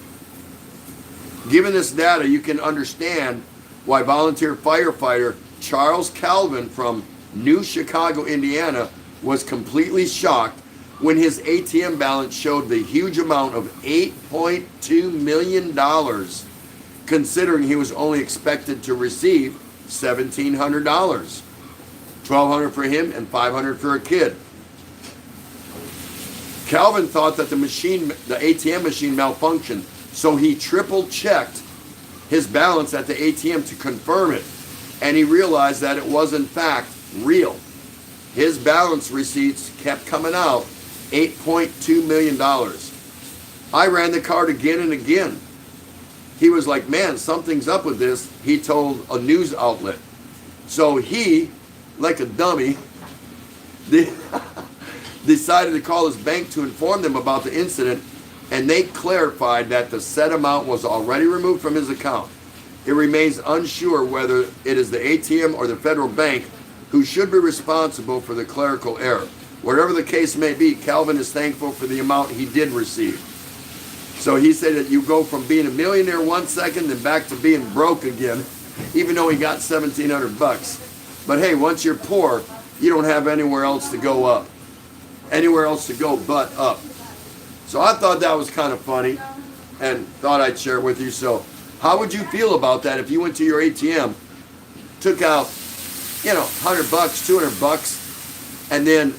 Given this data, you can understand why volunteer firefighter Charles Calvin from New Chicago, Indiana, was completely shocked when his ATM balance showed the huge amount of $8.2 million, considering he was only expected to receive $1,700. $1,200 for him and $500 for a kid. Calvin thought that the ATM machine malfunctioned, so he triple checked his balance at the ATM to confirm it, and he realized that it was in fact real. His balance receipts kept coming out, $8.2 million. I ran the card again and again. He was like, man, something's up with this, he told a news outlet. So he, like a dummy, they decided to call his bank to inform them about the incident, and they clarified that the said amount was already removed from his account. It remains unsure whether it is the ATM or the federal bank who should be responsible for the clerical error. Whatever the case may be, Calvin is thankful for the amount he did receive. So he said that you go from being a millionaire 1 second and back to being broke again, even though he got $1,700. But hey, once you're poor, you don't have anywhere else to go up. Anywhere else to go but up. So I thought that was kind of funny and thought I'd share it with you. So how would you feel about that if you went to your ATM, took out, $100, $200, and then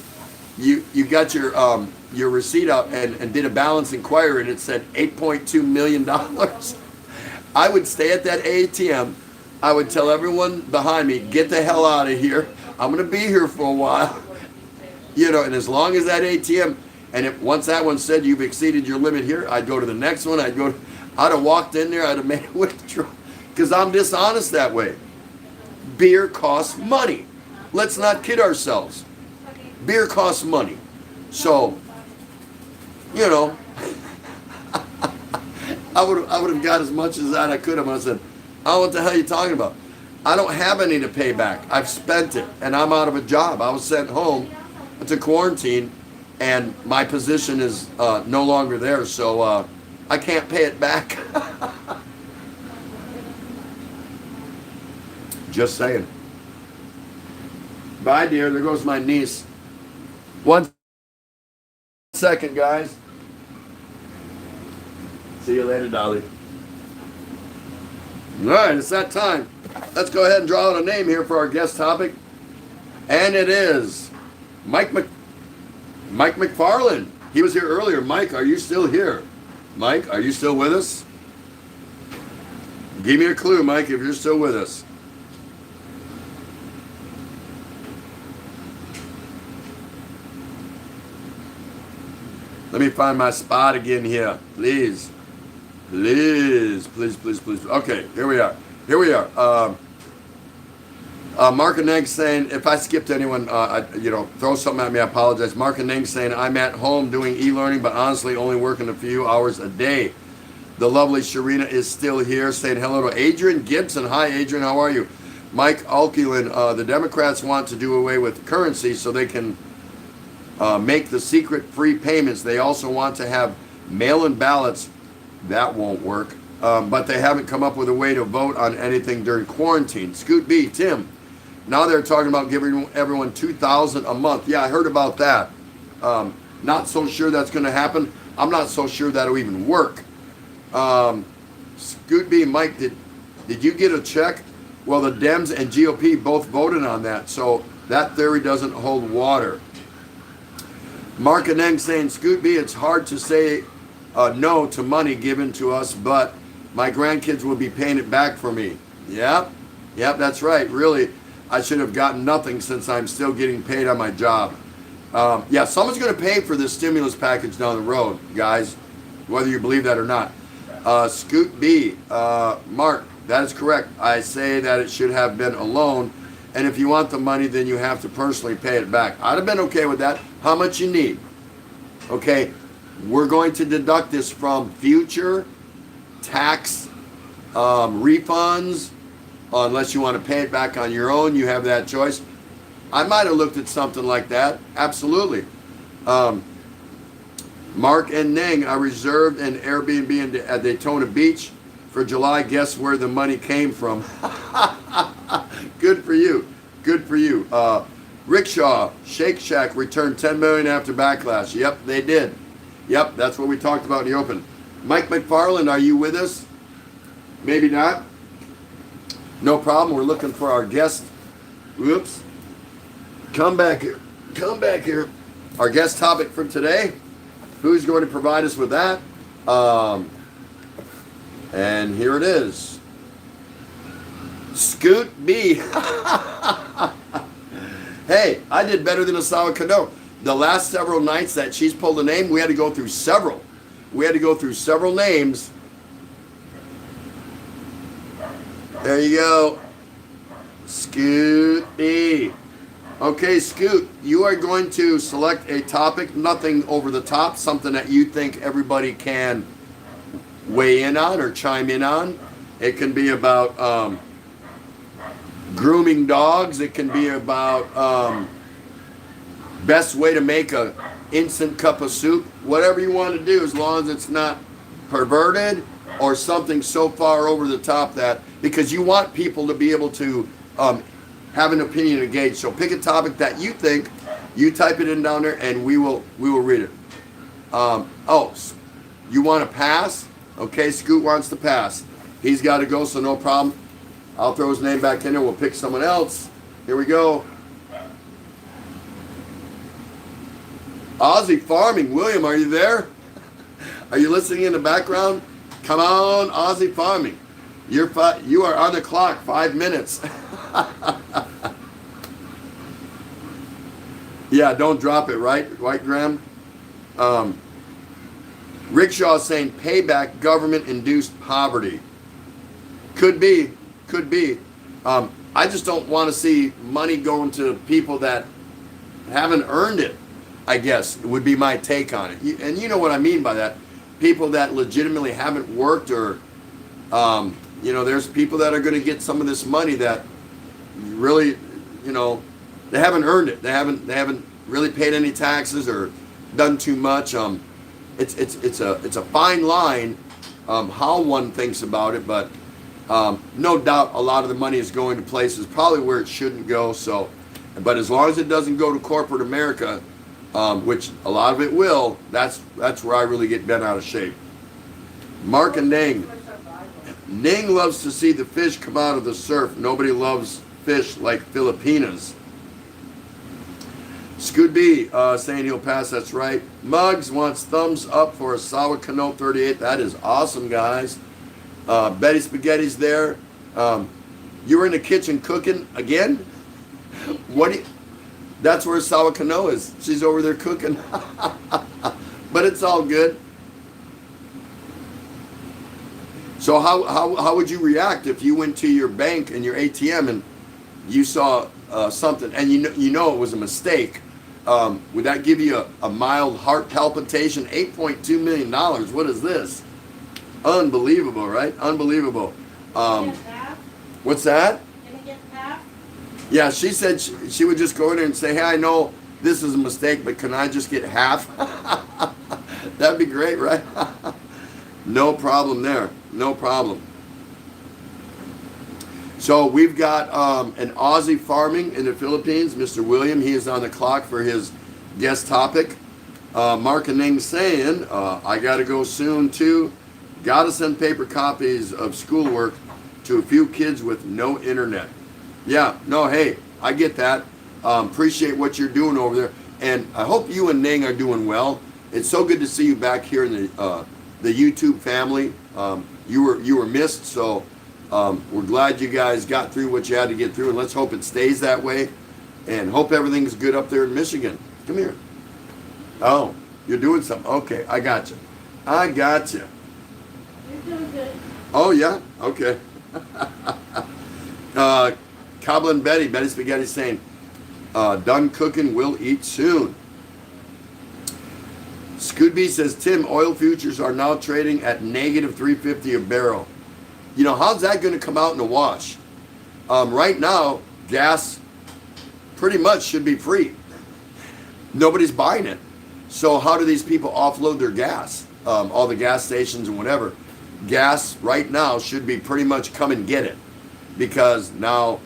you got your receipt out and did a balance inquiry and it said $8.2 million? I would stay at that ATM. I would tell everyone behind me, get the hell out of here. I'm going to be here for a while. And as long as that ATM, and once that one said you've exceeded your limit here, I'd go to the next one. I'd have walked in there, I'd have made a withdrawal, because I'm dishonest that way. Beer costs money. Let's not kid ourselves. Beer costs money. So, I would have got as much as that I could have. I said, oh, what the hell are you talking about? I don't have any to pay back. I've spent it, and I'm out of a job. I was sent home to quarantine, and my position is no longer there, so I can't pay it back. Just saying. Bye, dear. There goes my niece. 1 second, guys. See you later, Dolly. All right, it's that time. Let's go ahead and draw out a name here for our guest topic. And it is Mike McFarland. He was here earlier. Mike, are you still here? Mike, are you still with us? Give me a clue, Mike, if you're still with us. Let me find my spot again here, please. Please. Okay, here we are. Mark and Neng saying, if I skipped anyone, throw something at me, I apologize. Mark and Neng saying, I'm at home doing e-learning, but honestly only working a few hours a day. The lovely Sharina is still here saying hello to Adrian Gibson. Hi, Adrian, how are you? Mike Alkulin, the Democrats want to do away with currency so they can make the secret free payments. They also want to have mail-in ballots. That won't work. But they haven't come up with a way to vote on anything during quarantine. Scoot B, Tim. Now they're talking about giving everyone $2,000 a month. Yeah, I heard about that. Not so sure that's going to happen. I'm not so sure that'll even work. Scoot B, Mike, did you get a check? Well, the Dems and GOP both voted on that, so that theory doesn't hold water. Mark and Neng saying, Scoot B, it's hard to say no to money given to us, but my grandkids will be paying it back for me. Yep, that's right. Really, I should have gotten nothing since I'm still getting paid on my job. Yeah, someone's going to pay for this stimulus package down the road, guys, whether you believe that or not. Scoot B, Mark, that is correct. I say that it should have been a loan, and if you want the money, then you have to personally pay it back. I'd have been okay with that. How much you need? Okay, we're going to deduct this from future tax refunds, unless you want to pay it back on your own. You have that choice. I might have looked at something like that. Absolutely. Mark and Neng, I reserved an Airbnb at Daytona Beach for July. Guess where the money came from? Good for you. Rickshaw, Shake Shack returned $10 million after backlash. Yep, they did. Yep, that's what we talked about in the open. Mike McFarland, are you with us? Maybe not. No problem. We're looking for our guest. Whoops. Come back here. Our guest topic for today. Who's going to provide us with that? And here it is. Scoot B. Hey, I did better than Asawa Kano. The last several nights that she's pulled a name, we had to go through several. Names. There you go. Scoot B. Okay, Scoot, you are going to select a topic, nothing over the top, something that you think everybody can weigh in on or chime in on. It can be about grooming dogs. It can be about best way to make a instant cup of soup. Whatever you want to do, as long as it's not perverted or something so far over the top that, because you want people to be able to have an opinion and engage. So pick a topic that you think, you type it in down there, and we will read it. You want to pass? Okay, Scoot wants to pass. He's got to go, so no problem. I'll throw his name back in there. We'll pick someone else. Here we go. Aussie Farming. William, are you there? Are you listening in the background? Come on, Aussie Farming. You are on the clock, 5 minutes. Yeah, don't drop it, right, Graham? Rickshaw is saying payback government-induced poverty. Could be. I just don't want to see money going to people that haven't earned it, I guess, would be my take on it. And you know what I mean by that. People that legitimately haven't worked, or, there's people that are going to get some of this money that really, they haven't earned it. They haven't really paid any taxes or done too much. It's a fine line how one thinks about it, but no doubt a lot of the money is going to places probably where it shouldn't go. So, but as long as it doesn't go to corporate America, which a lot of it will, that's where I really get bent out of shape. Mark and Ning. Ning loves to see the fish come out of the surf. Nobody loves fish like Filipinas. Scoot B saying he'll pass, that's right. Muggs wants thumbs up for a Sawa Kano 38. That is awesome, guys. Betty Spaghetti's there. You were in the kitchen cooking again? That's where Sawa Kano is. She's over there cooking. But it's all good. So how would you react if you went to your bank and your ATM and you saw something and you know it was a mistake? Would that give you a mild heart palpitation? $8.2 million. What is this? Unbelievable, right? Unbelievable. What's that? Can we get half? Yeah, she said she would just go in there and say, hey, I know this is a mistake, but can I just get half? That'd be great, right? No problem there. No problem. So we've got an Aussie Farming in the Philippines. Mr. William, he is on the clock for his guest topic. Mark and Ning saying, I got to go soon too. Got to send paper copies of schoolwork to a few kids with no internet. Yeah, no, hey, I get that. Appreciate what you're doing over there. And I hope you and Ning are doing well. It's so good to see you back here in the YouTube family. You were missed, so we're glad you guys got through what you had to get through, and let's hope it stays that way, and hope everything's good up there in Michigan. Come here. Oh, you're doing something. Okay, I got you. You're doing good. Oh, yeah? Okay. Cobbler and Betty Spaghetti saying, done cooking, we'll eat soon. Scootby says, Tim, oil futures are now trading at negative $3.50 a barrel. How's that going to come out in the wash? Right now, gas pretty much should be free. Nobody's buying it. So how do these people offload their gas? All the gas stations and whatever. Gas right now should be pretty much come and get it, because now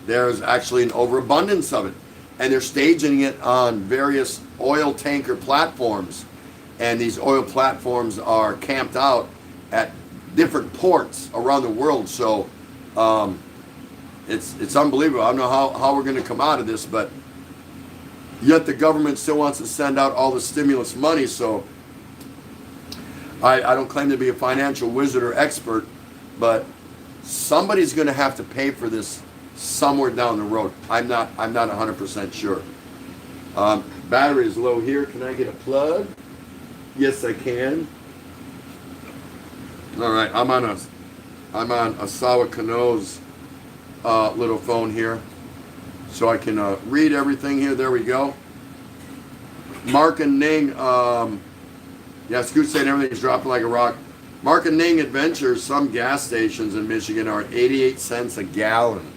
there's actually an overabundance of it. And they're staging it on various oil tanker platforms. And these oil platforms are camped out at different ports around the world. So it's unbelievable. I don't know how we're going to come out of this, but yet the government still wants to send out all the stimulus money. So I don't claim to be a financial wizard or expert, but somebody's going to have to pay for this somewhere down the road. I'm not 100% sure. Battery is low here. Can I get a plug? Yes, I can. All right, I'm on a Sawa Kano's little phone here. so I can read everything here. There we go. Mark and Ning, yeah, Scoot saying everything's dropping like a rock. Mark and Ning Adventures, some gas stations in Michigan are at 88 cents a gallon.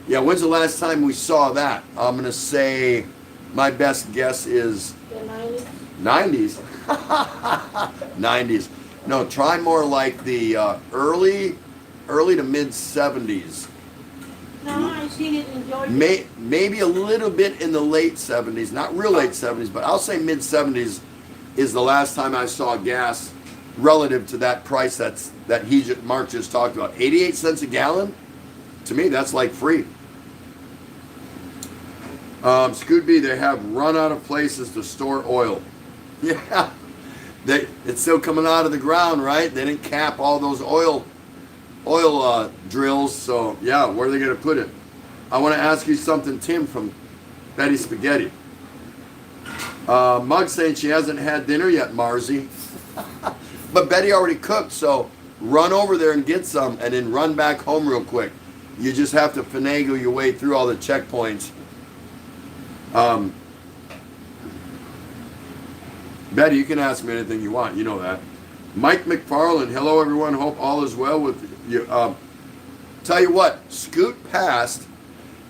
Yeah, when's the last time we saw that? I'm going to say my best guess is The 90s. 90s. 90s. No, try more like the early to mid 70s. No, I seen it in Georgia. Maybe a little bit in the late 70s, not real late 70s, but I'll say mid 70s is the last time I saw gas relative to that price that Mark just talked about. 88 cents a gallon? To me, that's like free. Scoot B, they have run out of places to store oil. Yeah, it's still coming out of the ground, right? They didn't cap all those oil drills, so yeah, where are they going to put it? I want to ask you something, Tim, from Betty Spaghetti. Mug saying she hasn't had dinner yet, Marzi. But Betty already cooked, so run over there and get some, and then run back home real quick. You just have to finagle your way through all the checkpoints. Betty, you can ask me anything you want. You know that. Mike McFarland, hello everyone. Hope all is well with you. Tell you what, Scoot passed,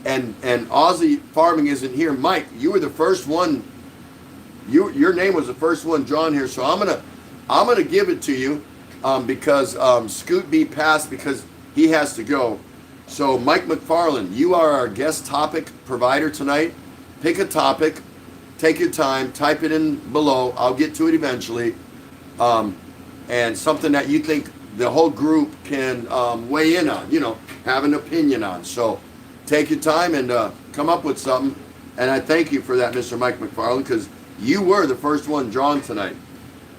and Aussie Farming isn't here. Mike, you were the first one. Your name was the first one drawn here, so I'm gonna give it to you because Scoot B passed because he has to go. So Mike McFarland, you are our guest topic provider tonight. Pick a topic, take your time, type it in below. I'll get to it eventually. And something that you think the whole group can weigh in on, have an opinion on. So take your time and come up with something. And I thank you for that, Mr. Mike McFarland, because you were the first one drawn tonight.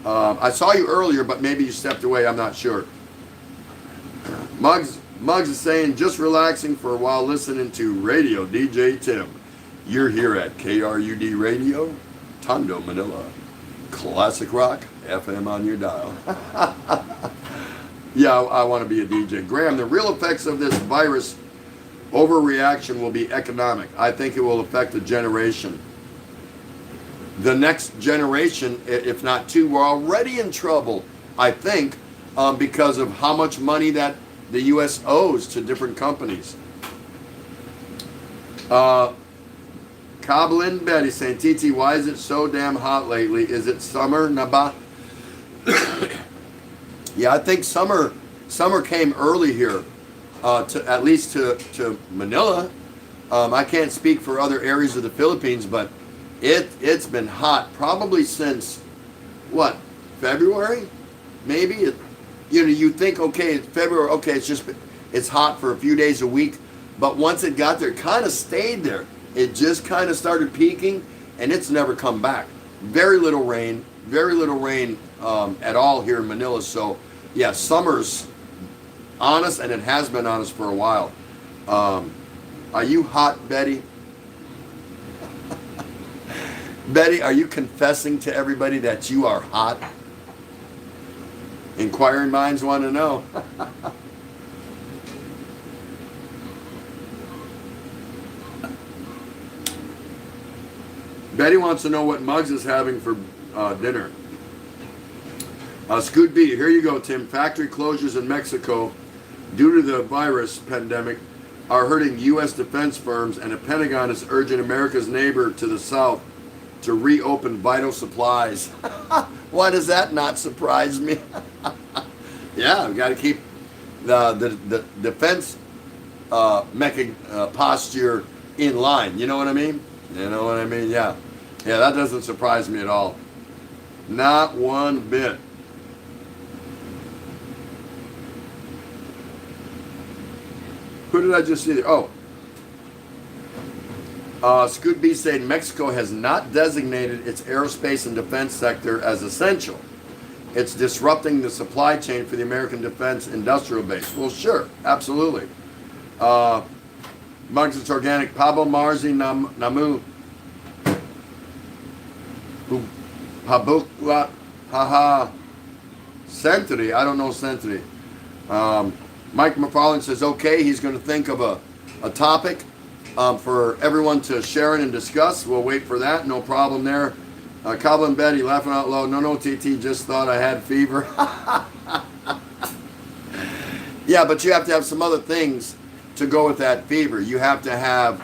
I saw you earlier, but maybe you stepped away. I'm not sure. Muggs is saying, just relaxing for a while listening to Radio DJ Tim. You're here at KRUD Radio, Tondo, Manila. Classic rock, FM on your dial. Yeah, I want to be a DJ. Graham, the real effects of this virus overreaction will be economic. I think it will affect a generation. The next generation, if not two, we're already in trouble, I think, because of how much money that the U.S. owes to different companies. Coblin Betty saying, TT, why is it so damn hot lately? Is it summer, Naba? Yeah, I think summer came early here, at least to Manila. I can't speak for other areas of the Philippines, but it's been hot probably since, what, February? Maybe? You think, okay, it's February, okay, it's hot for a few days a week, but once it got there, it kind of stayed there. It just kind of started peaking, and it's never come back. Very little rain at all here in Manila. So, yeah, summer's on us, and it has been on us for a while. Are you hot, Betty? Betty, are you confessing to everybody that you are hot? Inquiring minds want to know. Betty wants to know what Muggs is having for dinner. Scoot B, here you go, Tim. Factory closures in Mexico due to the virus pandemic are hurting U.S. defense firms, and the Pentagon is urging America's neighbor to the south to reopen vital supplies. Why does that not surprise me? Yeah, we got to keep the defense posture in line. You know what I mean? You know what I mean? Yeah. Yeah, that doesn't surprise me at all. Not one bit. Who did I just see there? Oh. Scoot B saying Mexico has not designated its aerospace and defense sector as essential. It's disrupting the supply chain for the American defense industrial base. Well, sure. Absolutely. Mugs, it's organic. Pablo Marzi Namu. Habukla Haha Century. I don't know Century. Mike McFarland says, okay, he's going to think of a topic. for everyone to share and discuss. We'll wait for that. No problem there. Cobble and Betty laughing out loud. No, TT, just thought I had fever. Yeah, but you have to have some other things to go with that fever. You have to have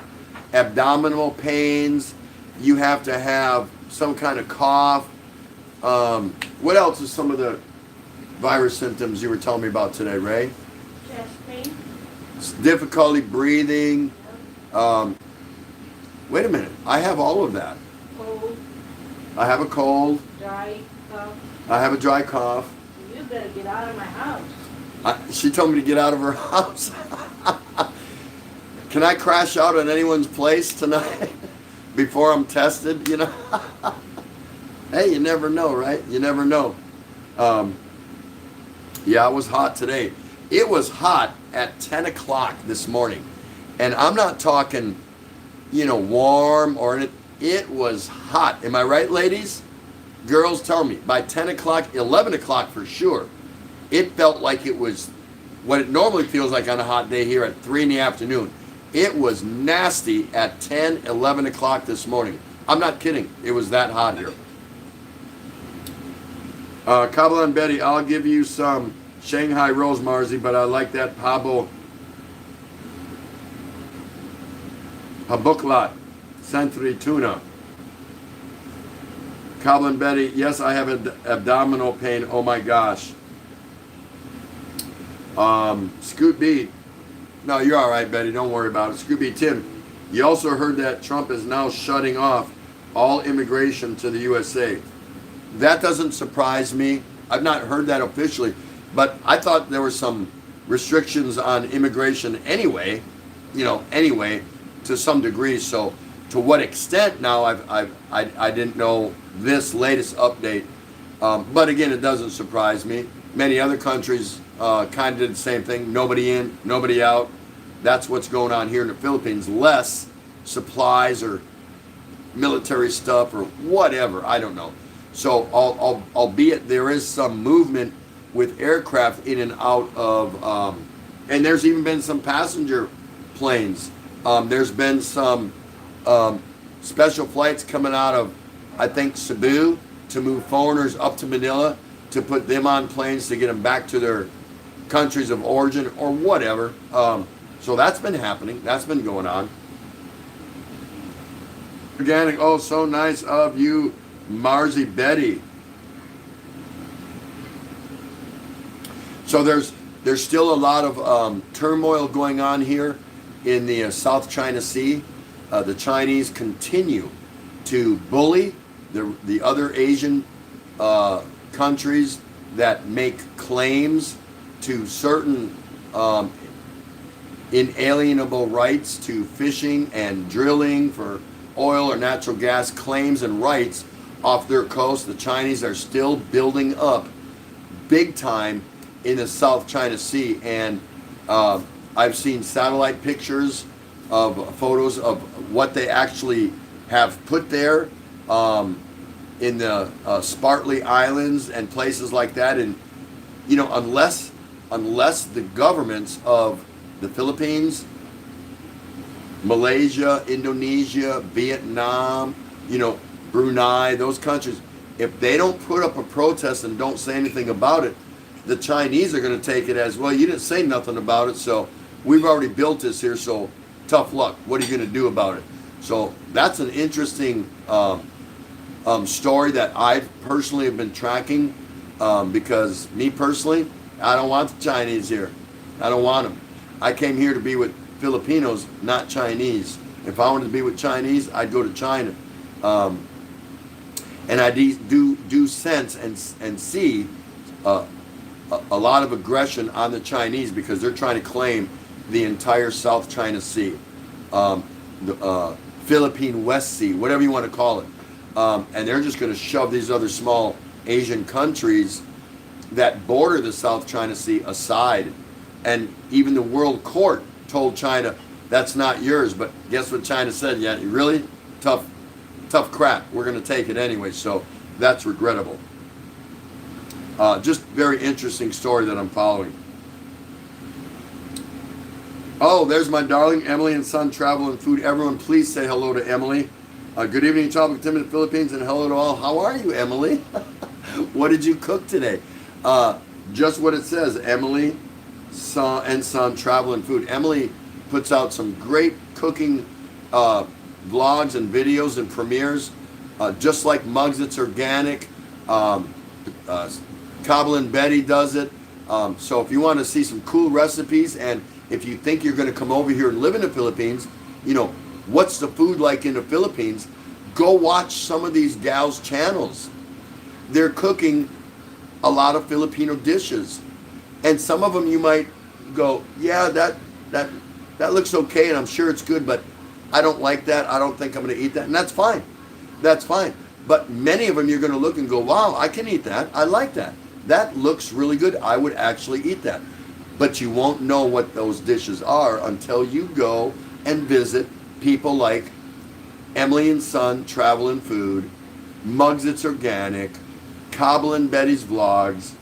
abdominal pains. You have to have some kind of cough. What else is some of the virus symptoms you were telling me about today, Ray? Chest pain. Difficulty breathing. Wait a minute. I have all of that. Cold. I have a cold. Dry cough. I have a dry cough. You better get out of my house. She told me to get out of her house. Can I crash out at anyone's place tonight before I'm tested? You know. Hey, you never know, right? You never know. Yeah, it was hot today. It was hot at 10 o'clock this morning. And I'm not talking, warm or anything. It was hot. Am I right, ladies? Girls, tell me. By 10 o'clock, 11 o'clock for sure, it felt like it was what it normally feels like on a hot day here at 3 in the afternoon. It was nasty at 10, 11 o'clock this morning. I'm not kidding. It was that hot here. Kabbalah and Betty, I'll give you some Shanghai Rose, Marzi, but I like that Habuklat Century Tuna. Kabbalah and Betty, yes, I have abdominal pain. Oh my gosh. Scoot B, no, you're all right, Betty. Don't worry about it. Scoot B, Tim, you also heard that Trump is now shutting off all immigration to the USA. That doesn't surprise me. I've not heard that officially, but I thought there were some restrictions on immigration anyway, to some degree. So to what extent now, I didn't know this latest update. But again, it doesn't surprise me. Many other countries kind of did the same thing. Nobody in, nobody out. That's what's going on here in the Philippines. Less supplies or military stuff or whatever. I don't know. So albeit there is some movement with aircraft in and out of, and there's even been some passenger planes. There's been some special flights coming out of, I think, Cebu to move foreigners up to Manila to put them on planes to get them back to their countries of origin or whatever. So that's been happening. That's been going on. Organic, oh, so nice of you, Marzi Betty. So there's still a lot of turmoil going on here in the South China Sea. The Chinese continue to bully the other Asian countries that make claims to certain inalienable rights to fishing and drilling for oil or natural gas claims and rights off their coast. The Chinese are still building up big time in the South China Sea, and I've seen satellite pictures of photos of what they actually have put there in the Spratly Islands and places like that. And unless the governments of the Philippines, Malaysia, Indonesia, Vietnam, Brunei, those countries, if they don't put up a protest and don't say anything about it, the Chinese are going to take it as, well, you didn't say nothing about it, so we've already built this here, so tough luck. What are you going to do about it? So that's an interesting story that I personally have been tracking because me personally, I don't want the Chinese here. I don't want them. I came here to be with Filipinos, not Chinese. If I wanted to be with Chinese, I'd go to China. And I do sense and see a lot of aggression on the Chinese because they're trying to claim the entire South China Sea, the Philippine West Sea, whatever you want to call it. And they're just going to shove these other small Asian countries that border the South China Sea aside. And even the World Court told China, that's not yours. But guess what China said? Yeah, really? Tough crap. We're going to take it anyway. So that's regrettable. Just very interesting story that I'm following. Oh, there's my darling Emily and Son Travel and Food. Everyone, please say hello to Emily. Good evening, Tropical Tim in the Philippines, and hello to all. How are you, Emily? What did you cook today? Just what it says, Emily and Son Travel and Food. Emily puts out some great cooking vlogs and videos and premieres, just like Mugs It's Organic. Cobble and Betty does it. So if you want to see some cool recipes, and if you think you're going to come over here and live in the Philippines, you know, what's the food like in the Philippines? Go watch some of these gals' channels. They're cooking a lot of Filipino dishes. And some of them you might go, yeah, that looks okay, and I'm sure it's good, but I don't like that. I don't think I'm going to eat that. And that's fine. That's fine. But many of them you're going to look and go, wow, I can eat that. I like that. That looks really good. I would actually eat that. But you won't know what those dishes are until you go and visit people like Emily and Son Travel and Food, Mugs It's Organic, Cobble and Betty's Vlogs.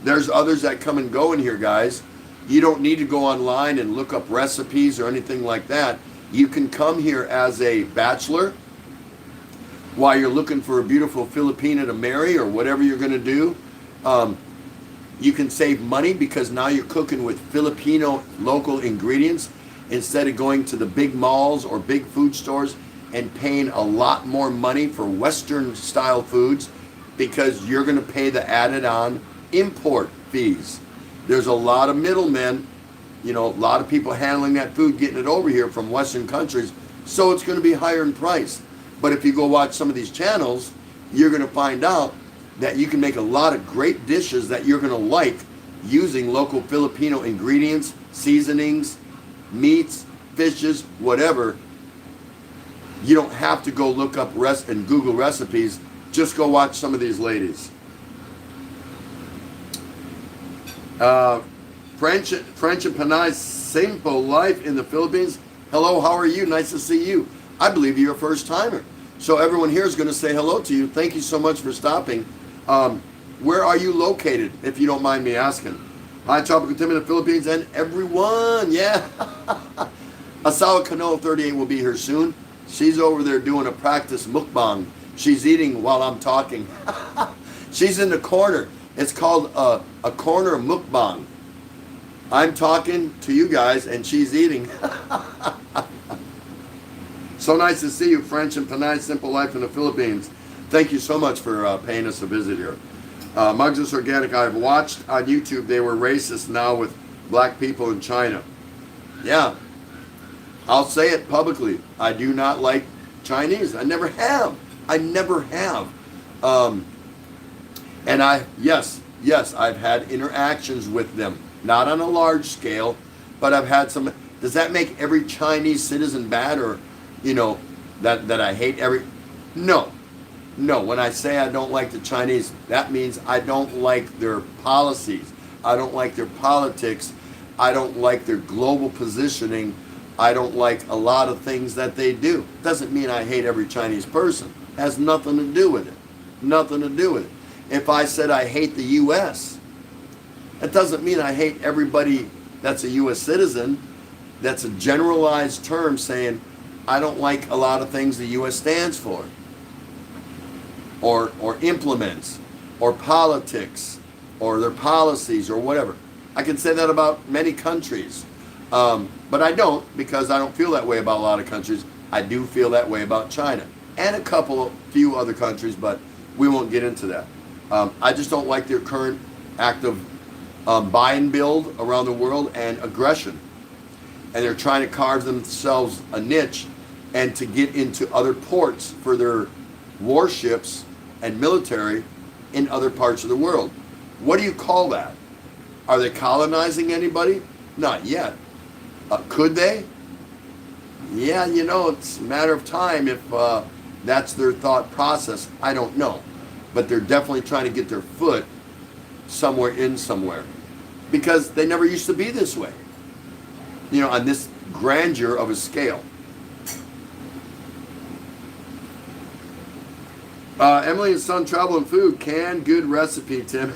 There's others that come and go in here, guys. You don't need to go online and look up recipes or anything like that. You can come here as a bachelor while you're looking for a beautiful Filipina to marry or whatever you're going to do. You can save money because now you're cooking with Filipino local ingredients instead of going to the big malls or big food stores and paying a lot more money for Western style foods, because you're going to pay the added on import fees. There's a lot of middlemen, you know, a lot of people handling that food, getting it over here from Western countries, so it's going to be higher in price. But if you go watch some of these channels, you're going to find out that you can make a lot of great dishes that you're going to like using local Filipino ingredients, seasonings, meats, fishes, whatever. You don't have to go look up and Google recipes. Just go watch some of these ladies. French and Panay, simple life in the Philippines. Hello, how are you? Nice to see you. I believe you're a first timer. So everyone here is going to say hello to you. Thank you so much for stopping. Where are you located, if you don't mind me asking? Hi, Tropical Tim in the Philippines, and everyone, yeah. Asawa Kano 38 will be here soon. She's over there doing a practice mukbang. She's eating while I'm talking. She's in the corner. It's called a corner mukbang. I'm talking to you guys, and she's eating. So nice to see you, French and Panay, Simple Life in the Philippines. Thank you so much for paying us a visit here. Mugs It's Organic, I've watched on YouTube. They were racist now with black people in China. Yeah, I'll say it publicly. I do not like Chinese. I never have. I never have. And yes, I've had interactions with them. Not on a large scale, but I've had some. Does that make every Chinese citizen bad, or, you know, that I hate every? No. When I say I don't like the Chinese, that means I don't like their policies. I don't like their politics. I don't like their global positioning. I don't like a lot of things that they do. Doesn't mean I hate every Chinese person. Has nothing to do with it. Nothing to do with it. If I said I hate the U.S., that doesn't mean I hate everybody that's a U.S. citizen. That's a generalized term saying I don't like a lot of things the U.S. stands for, or implements, or politics, or their policies, or whatever. I can say that about many countries, but I don't, because I don't feel that way about a lot of countries. I do feel that way about China and a few other countries, but we won't get into that. I just don't like their current act of buy and build around the world and aggression. And they're trying to carve themselves a niche and to get into other ports for their warships and military in other parts of the world. What do you call that? Are they colonizing anybody? Not yet. Could they? Yeah, you know, it's a matter of time if that's their thought process. I don't know. But they're definitely trying to get their foot somewhere. Because they never used to be this way. You know, on this grandeur of a scale. Emily and Son Travel and Food, canned good recipe, Tim.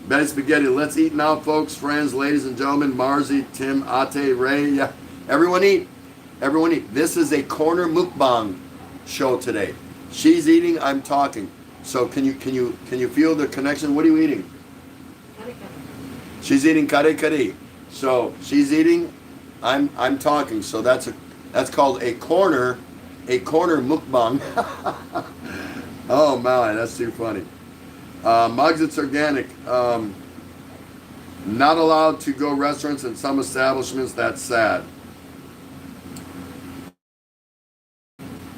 Betty Spaghetti, let's eat now, folks, friends, ladies and gentlemen. Marzi, Tim, Ate, Ray, yeah. Everyone eat. Everyone eat. This is a corner mukbang show today. She's eating, I'm talking. So can you feel the connection? What are you eating? She's eating kare kare. So she's eating, I'm talking. So that's called a corner mukbang. Oh my, that's too funny. Mugs, it's organic. Not allowed to go restaurants in some establishments. That's sad.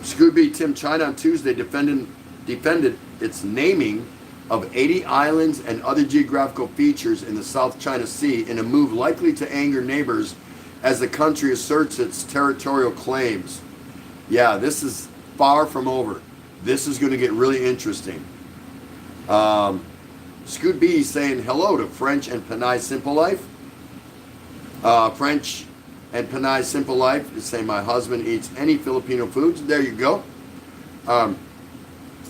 Scooby Tim, China on Tuesday defended its naming of 80 islands and other geographical features in the South China Sea in a move likely to anger neighbors as the country asserts its territorial claims. Yeah, this is far from over. This is going to get really interesting. Scoot B saying hello to French and Panay Simple Life. French and Panay Simple Life is saying my husband eats any Filipino foods. There you go.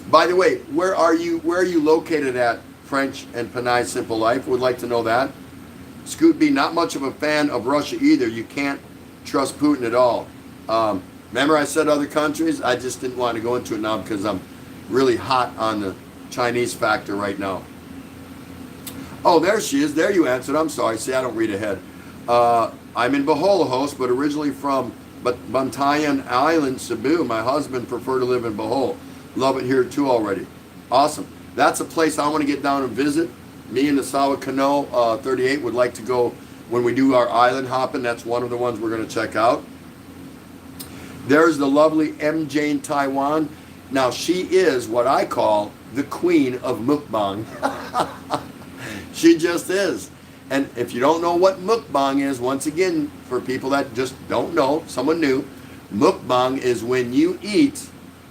By the way, where are you located at, French and Panay Simple Life? Would like to know that. Scoot B, not much of a fan of Russia either. You can't trust Putin at all. Remember I said other countries? I just didn't want to go into it now because I'm really hot on the Chinese factor right now. Oh, there she is. There you answered. I'm sorry. See, I don't read ahead. I'm in Bohol, host, but originally from Bantayan Island, Cebu. My husband preferred to live in Bohol. Love it here too already. Awesome. That's a place I want to get down and visit. Me and the Sawa Cano 38 would like to go when we do our island hopping. That's one of the ones we're going to check out. There's the lovely M. Jane Taiwan. Now she is what I call the queen of mukbang. She just is. And if you don't know what mukbang is, once again, for people that just don't know, someone new, mukbang is when you eat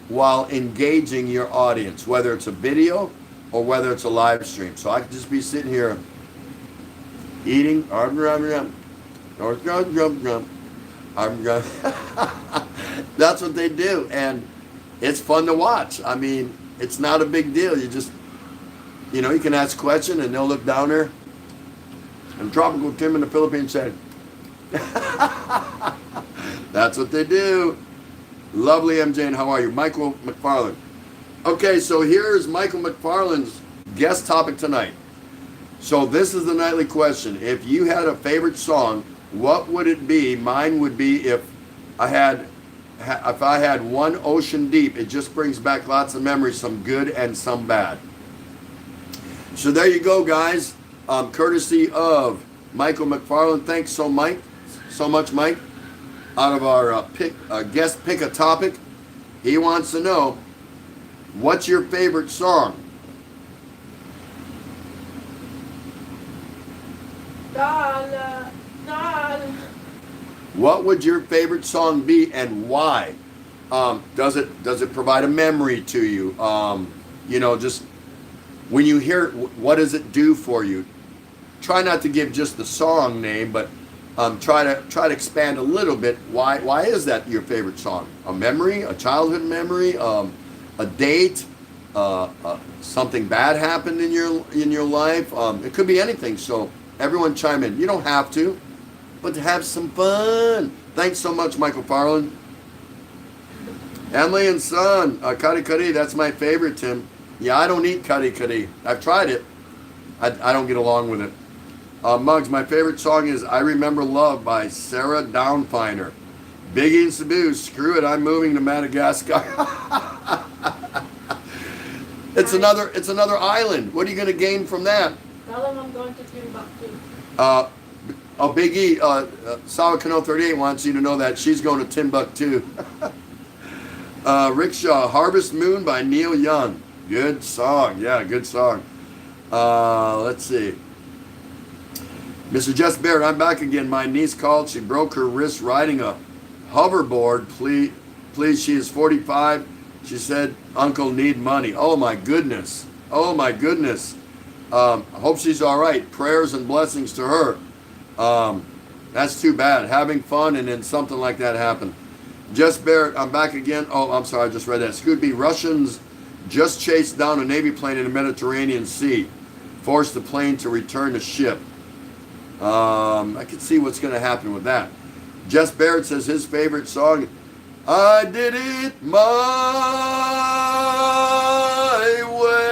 while engaging your audience, whether it's a video or whether it's a live stream. So I could just be sitting here eating, that's what they do, and it's fun to watch. I mean, it's not a big deal. You just, you can ask a question and they'll look down there. And Tropical Tim in the Philippines said, that's what they do. Lovely MJ, and how are you? Michael McFarland. Okay, so here's Michael McFarland's guest topic tonight. So this is the nightly question. If you had a favorite song, what would it be? Mine would be if I had one Ocean Deep. It just brings back lots of memories, some good and some bad. So there you go, guys. Courtesy of Michael McFarland. Thanks so much, Mike. Out of our guest pick a topic, he wants to know, what's your favorite song? What would your favorite song be and why? Does it provide a memory to you? Just when you hear it, what does it do for you? Try not to give just the song name, but try to expand a little bit. Why is that your favorite song? A memory, a childhood memory, a date, something bad happened in your life. It could be anything. So everyone chime in. You don't have to, but to have some fun. Thanks so much, Michael Farland. Emily and Son, kari kari. That's my favorite, Tim. Yeah, I don't eat kari kari. I've tried it. I don't get along with it. Muggs, my favorite song is I Remember Love by Sarah Downfiner. Biggie and Cebu, screw it, I'm moving to Madagascar. It's another island. What are you going to gain from that? Tell them I'm going to Timbuktu. Biggie, Sawa Cano 38 wants you to know that she's going to Timbuktu. Rickshaw, Harvest Moon by Neil Young. Good song. Yeah, good song. Let's see. Mr. Jess Barrett, I'm back again. My niece called. She broke her wrist riding a hoverboard. Please, she is 45. She said, Uncle, need money. Oh, my goodness. Oh, my goodness. I hope she's all right. Prayers and blessings to her. That's too bad. Having fun and then something like that happened. Jess Barrett, I'm back again. Oh, I'm sorry. I just read that. Scoot B, Russians just chased down a Navy plane in the Mediterranean Sea. force the plane to return to ship. I can see what's going to happen with that. Jess Barrett says his favorite song, I Did It My Way.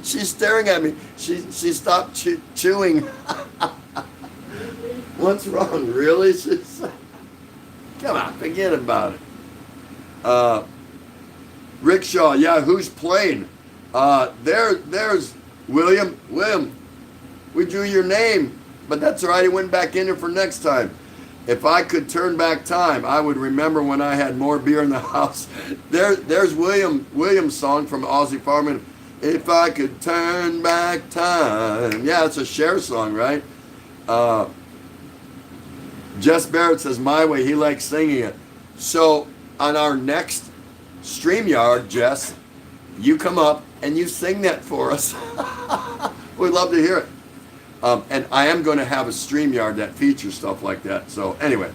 She's staring at me. She stopped chewing. What's wrong? Really? Come on, forget about it. Rickshaw, yeah, who's playing? There's William. William, we drew your name, but that's all right. He went back in there for next time. If I could turn back time, I would remember when I had more beer in the house. There's William's song from Ozzy Farman. If I could turn back time. Yeah, it's a Cher song, right? Jess Barrett says My Way. He likes singing it. So on our next StreamYard, Jess, you come up and you sing that for us. We'd love to hear it. And I am going to have a StreamYard that features stuff like that. So anyway,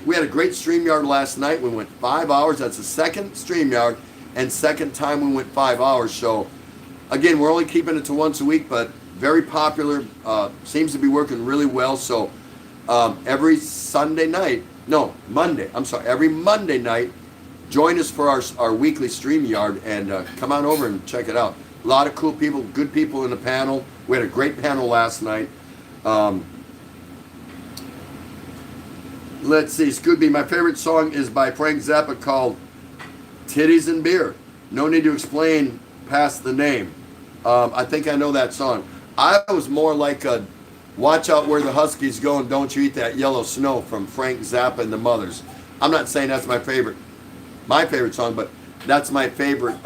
we had a great StreamYard last night. We went 5 hours. That's the second StreamYard and second time we went 5 hours. So again, we're only keeping it to once a week, but very popular. Seems to be working really well. So every Monday night, join us for our weekly StreamYard and come on over and check it out. A lot of cool people, good people in the panel. We had a great panel last night. Let's see, Scooby, my favorite song is by Frank Zappa called Titties and Beer. No need to explain past the name. I think I know that song. I was more like a Watch Out Where the Huskies Go and Don't You Eat That Yellow Snow from Frank Zappa and the Mothers. I'm not saying that's my favorite song, but that's my favorite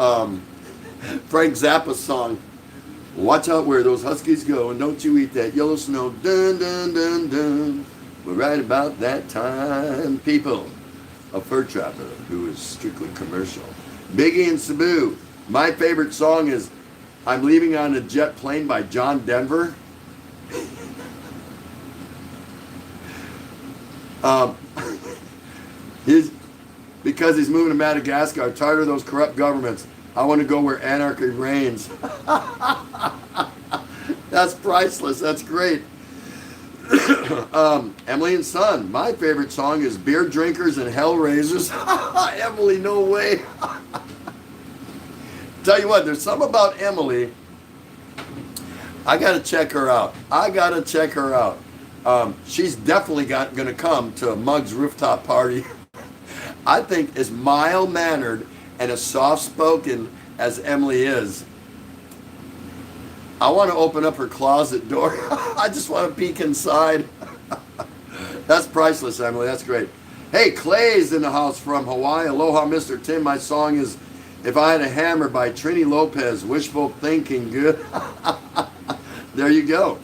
Frank Zappa song. Watch out where those huskies go and don't you eat that yellow snow. Dun, dun, dun, dun. We're right about that time, people. A fur trapper who is strictly commercial. Biggie and Sabu. My favorite song is I'm Leaving on a Jet Plane by John Denver. Because he's moving to Madagascar, tired of those corrupt governments. I want to go where anarchy reigns. That's priceless. That's great. Emily and Son. My favorite song is Beer Drinkers and Hellraisers. Emily, no way. Tell you what, there's something about Emily. I got to check her out. She's definitely going to come to Mug's rooftop party. I think as mild-mannered and as soft-spoken as Emily is, I want to open up her closet door. I just want to peek inside. That's priceless, Emily. That's great. Hey, Clay's in the house from Hawaii. Aloha, Mr. Tim. My song is If I Had a Hammer by Trini Lopez. Wishful thinking, good. There you go.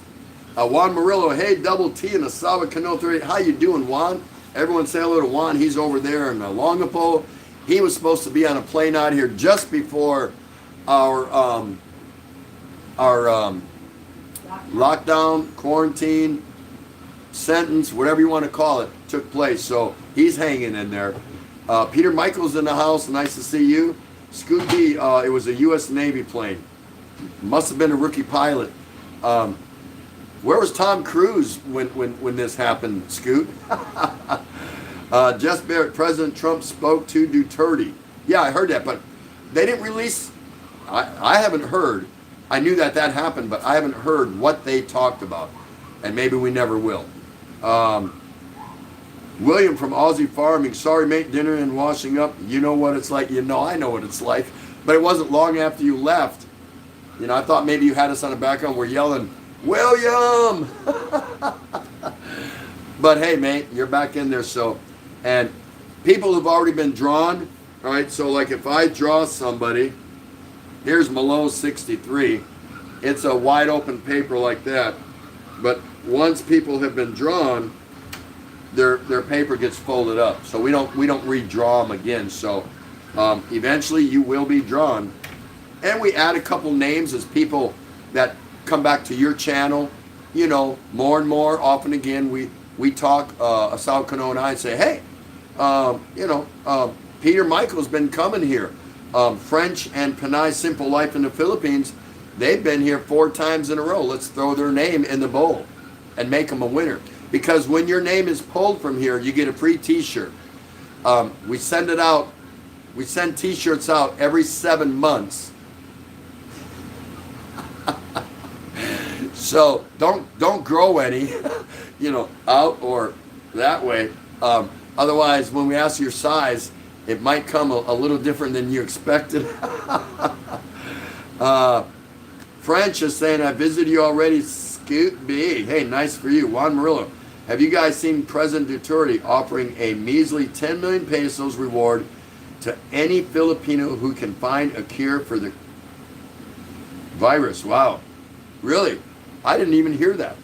Juan Murillo. Hey, Double T in Asawa Canoe 38. How you doing, Juan? Everyone say hello to Juan. He's over there in Longapo. He was supposed to be on a plane out here just before our lockdown, quarantine, sentence, whatever you want to call it, took place. So he's hanging in there. Peter Michael's in the house. Nice to see you. Scooby, it was a U.S. Navy plane. Must have been a rookie pilot. Where was Tom Cruise when this happened, Scoot? Jess Barrett, President Trump spoke to Duterte. Yeah, I heard that, but they didn't release. I haven't heard. I knew that happened, but I haven't heard what they talked about, and maybe we never will. William from Aussie Farming. Sorry, mate, dinner and washing up. You know what it's like. You know I know what it's like. But it wasn't long after you left. You know, I thought maybe you had us on the background. We're yelling, William! But hey, mate, you're back in there. So, and people have already been drawn. All right, so like if I draw somebody, here's Malo 63. It's a wide open paper like that. But once people have been drawn, their paper gets folded up. So we don't redraw them again. So eventually you will be drawn. And we add a couple names as people that come back to your channel. You know, more and more often again we talk, Asao Kano and I say, hey, Peter Michael's been coming here. French and Panay Simple Life in the Philippines, they've been here 4 times in a row. Let's throw their name in the bowl and make them a winner. Because when your name is pulled from here, you get a free t-shirt. We send it out. We send t-shirts out every 7 months. So don't grow any, out or that way. Otherwise, when we ask your size, it might come a little different than you expected. French is saying, I visited you already, Scoot B. Hey, nice for you. Juan Murillo, have you guys seen President Duterte offering a measly 10 million pesos reward to any Filipino who can find a cure for the virus? Wow. Really? I didn't even hear that.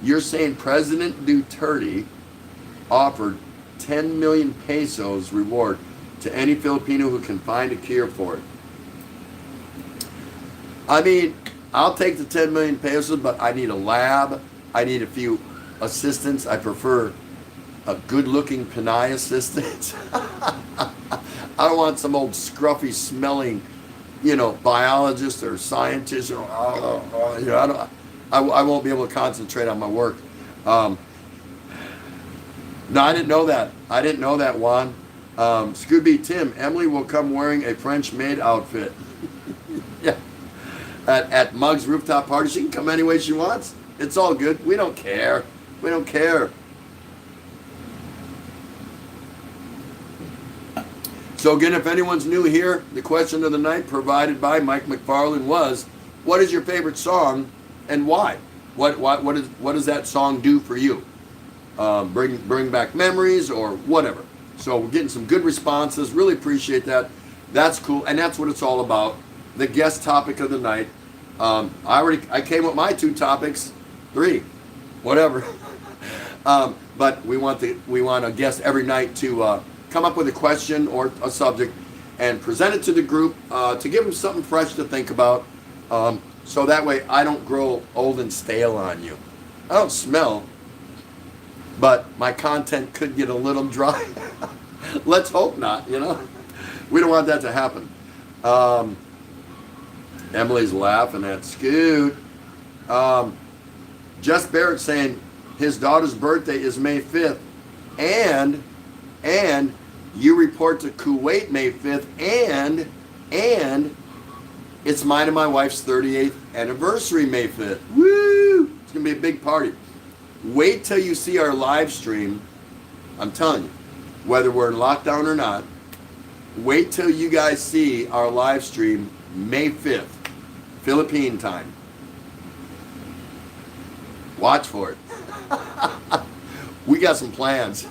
You're saying President Duterte offered 10 million pesos reward to any Filipino who can find a cure for it. I mean, I'll take the 10 million pesos, but I need a lab. I need a few assistants. I prefer a good-looking Panay assistant. I don't want some old scruffy smelling, biologist or scientist. Or, I won't be able to concentrate on my work. No, I didn't know that. I didn't know that, Juan. Scooby Tim, Emily will come wearing a French maid outfit. Yeah. At Mug's rooftop party, she can come any way she wants. It's all good. We don't care. We don't care. So again, if anyone's new here, the question of the night provided by Mike McFarland was, what is your favorite song and why? What does that song do for you? Bring back memories or whatever. So we're getting some good responses. Really appreciate that. That's cool, and that's what it's all about. The guest topic of the night. I came with my 2 topics, 3, whatever. But we want a guest every night to come up with a question or a subject and present it to the group to give them something fresh to think about. So that way I don't grow old and stale on you. I don't smell, but my content could get a little dry. Let's hope not, We don't want that to happen. Emily's laughing at Scoot. Jess Barrett saying his daughter's birthday is May 5th. And you report to Kuwait May 5th. And it's mine and my wife's 38th anniversary May 5th. Woo! It's going to be a big party. Wait till you see our live stream. I'm telling you, whether we're in lockdown or not, wait till you guys see our live stream May 5th, Philippine time. Watch for it. We got some plans.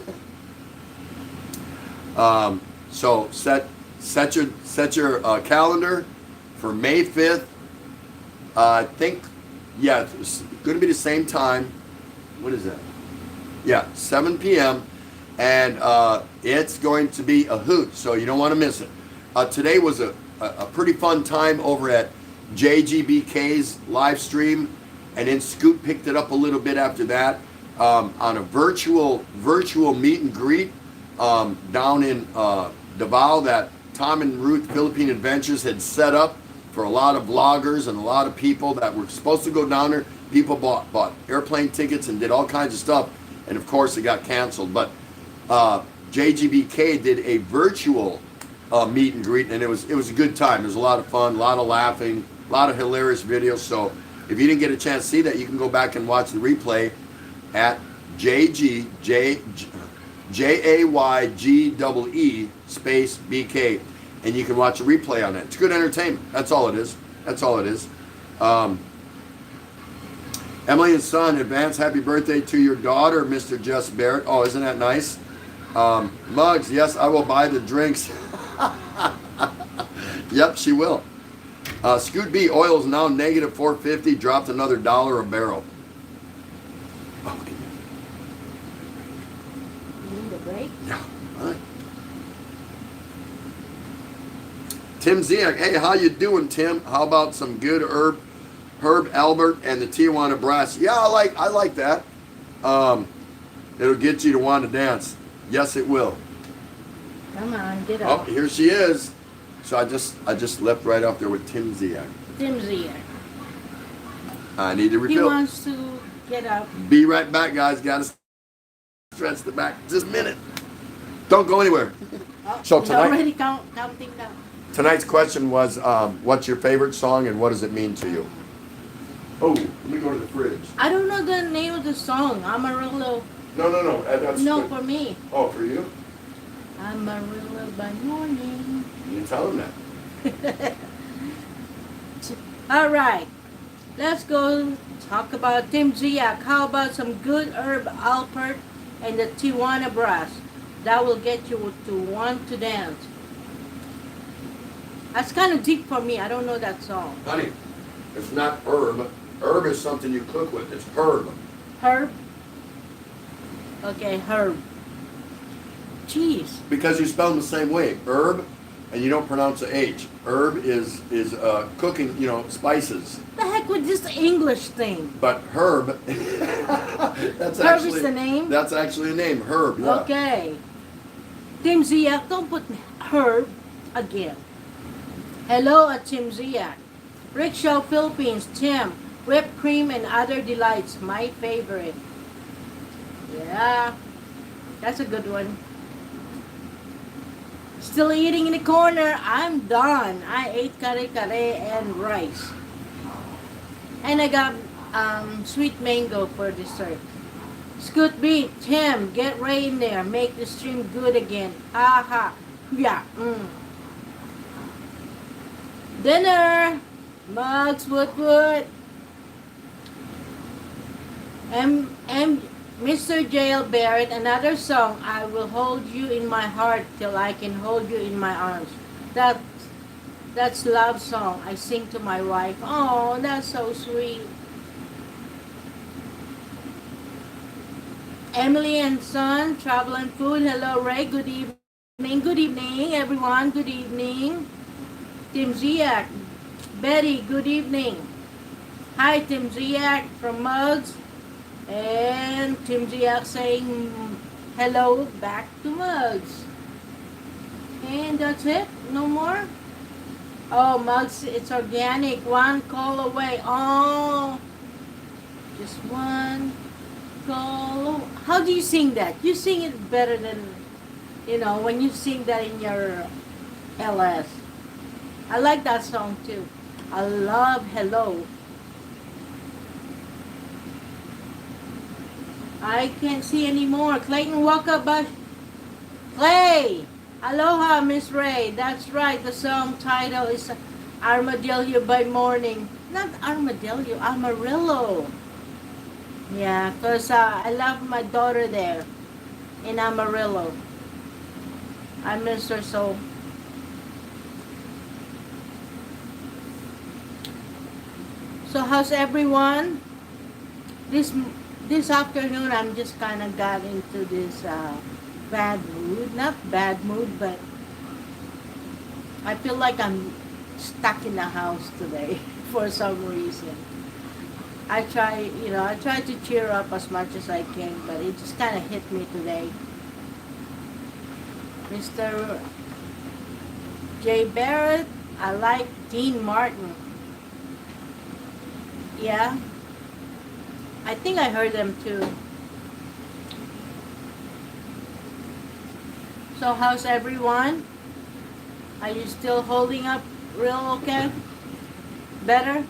So set your calendar for May 5th. I think, it's going to be the same time. What is that? Yeah, 7 p.m. And it's going to be a hoot, so you don't want to miss it. Today was a pretty fun time over at JGBK's live stream, and then Scoot picked it up a little bit after that on a virtual meet and greet down in Davao that Tom and Ruth Philippine Adventures had set up for a lot of vloggers and a lot of people that were supposed to go down there. People bought airplane tickets and did all kinds of stuff, and of course it got canceled. But JGBK did a virtual meet and greet, and it was a good time. It was a lot of fun, a lot of laughing, a lot of hilarious videos. So if you didn't get a chance to see that, you can go back and watch the replay at JAYGEE space BK, and you can watch a replay on it. It's good entertainment. That's all it is. That's all it is. Emily and son, advance happy birthday to your daughter, Mr. Jess Barrett. Oh, isn't that nice? Mugs, yes, I will buy the drinks. Yep, she will. Scoot B, oil is now negative 450, dropped another $1 a barrel. Okay. You need a break? Yeah. All right. Tim Ziak, hey, how you doing, Tim? How about some good Herb Albert and the Tijuana Brass? Yeah, I like that. It'll get you to want to dance. Yes, it will. Come on, get Oh, up. here she is. So I just left right off there with Tim Ziak. Tim Ziak. I need to He refill. wants to get up. Be right back, guys. Gotta stretch the back just a minute. Don't go anywhere. Oh, So he's tonight- already counting down. Tonight's question was, what's your favorite song and what does it mean to you? Oh, let me go to the fridge. I don't know the name of the song. Amarillo. No. That's No, good. for me. Oh, for you? Amarillo by morning. You didn't tell him that. All right. Let's go talk about Tim Ziak. How about some good Herb Alpert and the Tijuana Brass? That will get you to want to dance. That's kind of deep for me. I don't know that song. Honey, it's not herb. Herb is something you cook with. It's herb. Herb? Okay, Herb. Jeez. Because you spell them the same way. Herb, and you don't pronounce the H. Herb is cooking, spices. The heck with this English thing? But herb, that's Herb actually is the name? That's actually a name. Herb, yeah. Okay. Tim Ziak, don't put Herb again. Hello at Tim Ziak. Rickshaw Philippines, Tim. Whipped cream and other delights, my favorite. Yeah, that's a good one. Still eating in the corner. I'm done. I ate kare-kare and rice. And I got sweet mango for dessert. Scoot beat, Tim, get Ray in there. Make the stream good again. Ha ha. Yeah. Dinner. Mugs, wood. Mr. Jail Barrett, another song. I will hold you in my heart till I can hold you in my arms. That's love song I sing to my wife. Oh, that's so sweet. Emily and Son, Travel and Food. Hello, Ray. Good evening. Good evening, everyone. Good evening. Tim Ziak. Betty, good evening. Hi, Tim Ziak from Mugs. And Tim Ziak saying hello back to Mugs. And that's it. No more. Oh, Mugs, it's organic. One call away. Oh, just one call. How do you sing that? You sing it better than, when you sing that in your LS. I like that song too. I love Hello. I can't see anymore. Clayton Walker, but Clay. Aloha, Miss Ray. That's right. The song title is Armadillo by Morning. Not Armadillo, Amarillo. Yeah, because I love my daughter there in Amarillo. I miss her so. So how's everyone? This afternoon, I'm just kind of got into this bad mood. Not bad mood, but I feel like I'm stuck in the house today for some reason. I try to cheer up as much as I can, but it just kind of hit me today. Mr. J. Barrett, I like Dean Martin. Yeah. I think I heard them too. So how's everyone? Are you still holding up real okay? Better?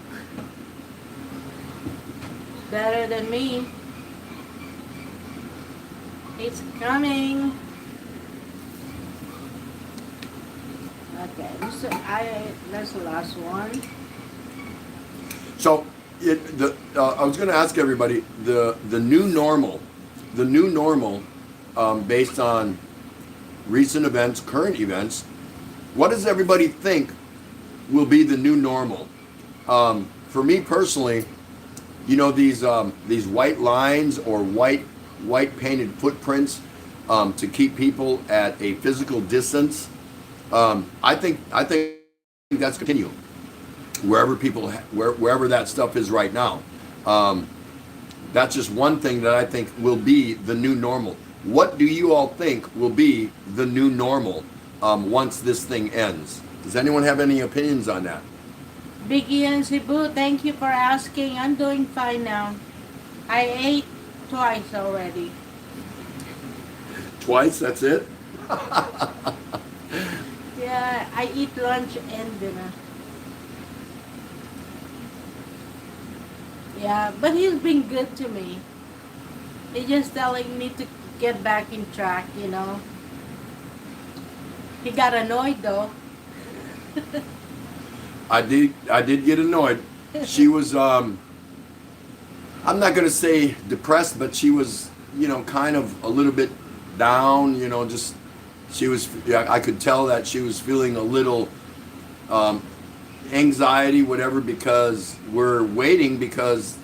Better than me. It's coming. Okay, that's the last one. So, I was going to ask everybody the new normal, based on recent events, current events. What does everybody think will be the new normal? For me personally, these white lines or white painted footprints to keep people at a physical distance. I think that's continue wherever that stuff is right now. That's just one thing that I think will be the new normal. What do you all think will be the new normal once this thing ends? Does anyone have any opinions on that? Biggie and Cebu, thank you for asking. I'm doing fine now. I ate twice already. Twice, that's it? Yeah, I eat lunch and dinner. Yeah, but he's been good to me. He's just telling me to get back in track, you know. He got annoyed though. I did get annoyed. She was I'm not gonna say depressed, but she was, you know, kind of a little bit down, you know, just she was, yeah, I could tell that she was feeling a little anxiety, whatever, because we're waiting because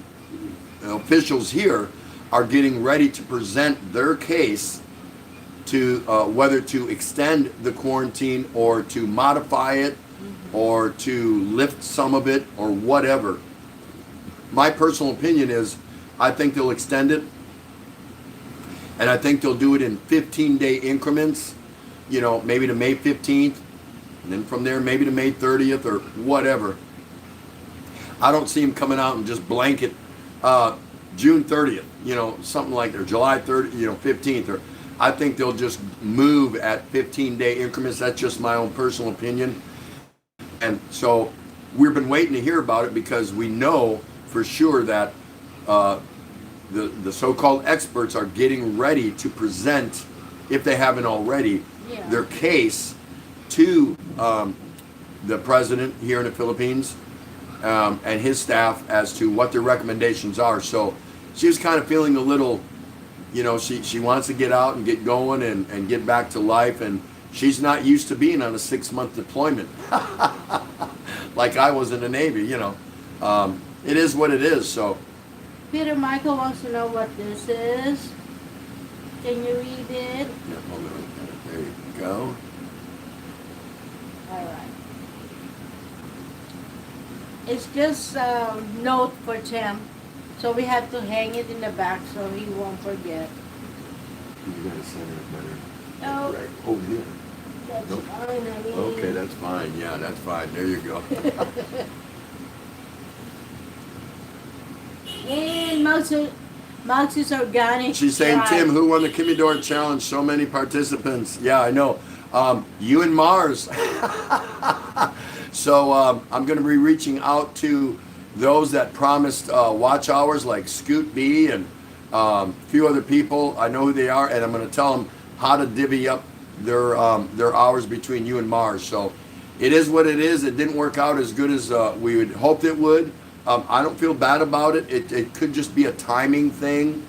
officials here are getting ready to present their case to whether to extend the quarantine or to modify it or to lift some of it or whatever. My personal opinion is I think they'll extend it, and I think they'll do it in 15-day increments, you know, maybe to May 15th, and then from there maybe to May 30th or whatever. I don't see them coming out and just blanket June 30th, you know, something like that, or July 30th, you know, 15th, or I think they'll just move at 15-day increments. That's just my own personal opinion. And so we've been waiting to hear about it because we know for sure that the so-called experts are getting ready to present, if they haven't already, their case to the president here in the Philippines and his staff as to what their recommendations are. So she was kind of feeling a little, you know, she wants to get out and get going and get back to life, and she's not used to being on a 6-month deployment like I was in the Navy, you know. It is what it is, so. Peter Michael wants to know what this is. Can you read it? Yeah, hold on. There you go. All right. It's just a note for Tim, so we have to hang it in the back so he won't forget. You gotta center it better. No, Right. Oh, yeah. that's Nope. fine, honey. Okay, that's fine. Yeah, that's fine. There you go. And Moxie's organic. She's saying, Drive. Tim, who won the Kimmy Dore Challenge? So many participants. Yeah, I know. You and Mars. So I'm going to be reaching out to those that promised watch hours, like Scoot B and a few other people. I know who they are, and I'm going to tell them how to divvy up their hours between you and Mars. So it is what it is. It didn't work out as good as we would hoped it would. I don't feel bad about it. It could just be a timing thing.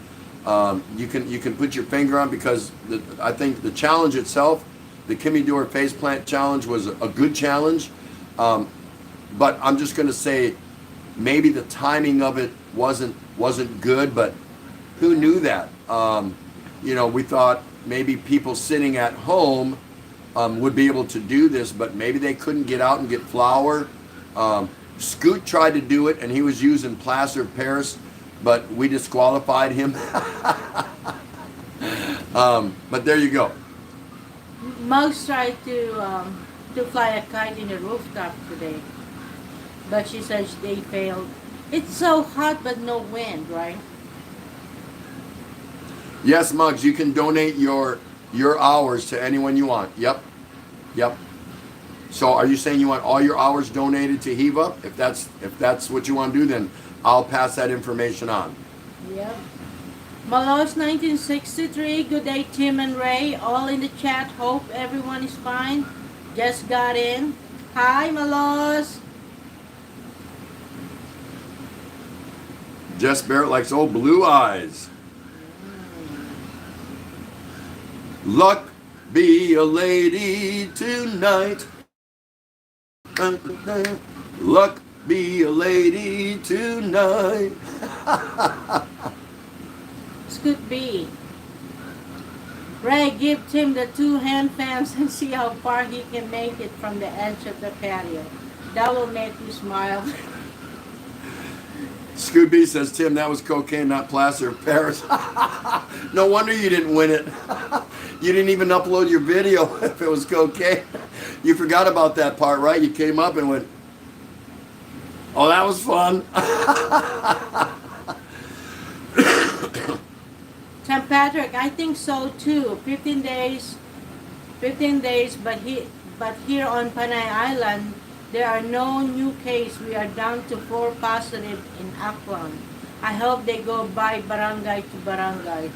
You can put your finger on, because I think the challenge itself, the Kimmy Dore Face Plant Challenge, was a good challenge. But I'm just going to say maybe the timing of it wasn't good. But who knew that? You know, we thought maybe people sitting at home would be able to do this, but maybe they couldn't get out and get flour. Scoot tried to do it, and he was using plaster of Paris, but we disqualified him. But there you go. Mugs tried to fly a kite in the rooftop today, but she says they failed. It's so hot, but no wind, right? Yes, Muggs, you can donate your hours to anyone you want. Yep. So are you saying you want all your hours donated to HEVA? If that's what you want to do, then I'll pass that information on. Yep. Malos 1963, good day Tim and Ray, all in the chat, hope everyone is fine. Just got in. Hi Malos. Jess Barrett likes old blue eyes. Luck be a lady tonight. Luck be a lady tonight. Scoot B. Ray, give Tim the 2-hand fans and see how far he can make it from the edge of the patio. That will make you smile. Scooby says, Tim, that was cocaine, not plaster of Paris. No wonder you didn't win it. You didn't even upload your video if it was cocaine. You forgot about that part, right? You came up and went, oh, that was fun. St. Patrick, I think so too. 15 days, but here on Panay Island, there are no new cases. We are down to 4 positive in Akron. I hope they go by barangay to barangay.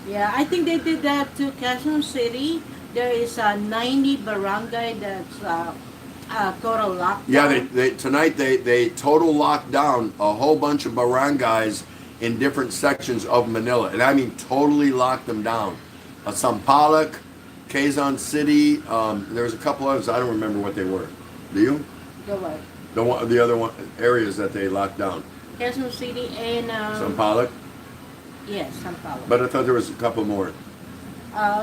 Yeah, I think they did that to Quezon City. There is a 90 barangay that's total lockdown. Yeah, tonight they total locked down a whole bunch of barangays in different sections of Manila, and I mean totally locked them down. Sampaloc, Quezon City. There was a couple others. I don't remember what they were. Do you? Go what? The other one areas that they locked down. Quezon City and Sampaloc. yes, Sampaloc. But I thought there was a couple more.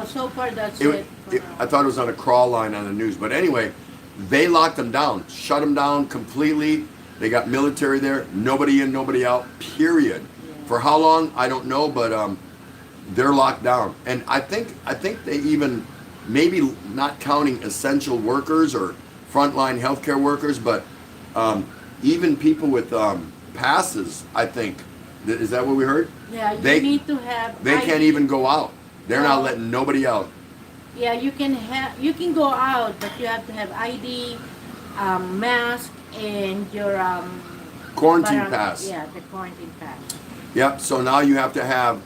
So far that's it. I thought it was on a crawl line on the news. But anyway, they locked them down, shut them down completely. They got military there. Nobody in, nobody out. Period. Yeah. For how long, I don't know, but they're locked down. And I think they even, maybe not counting essential workers or frontline healthcare workers, but even people with passes, I think. Is that what we heard? Yeah, you They- need to have. They ID. can't even go out. They're not No. letting nobody out. Yeah, you can go out, but you have to have ID, mask, and your Quarantine pass. Yeah, the quarantine pass. Yep, so now you have to have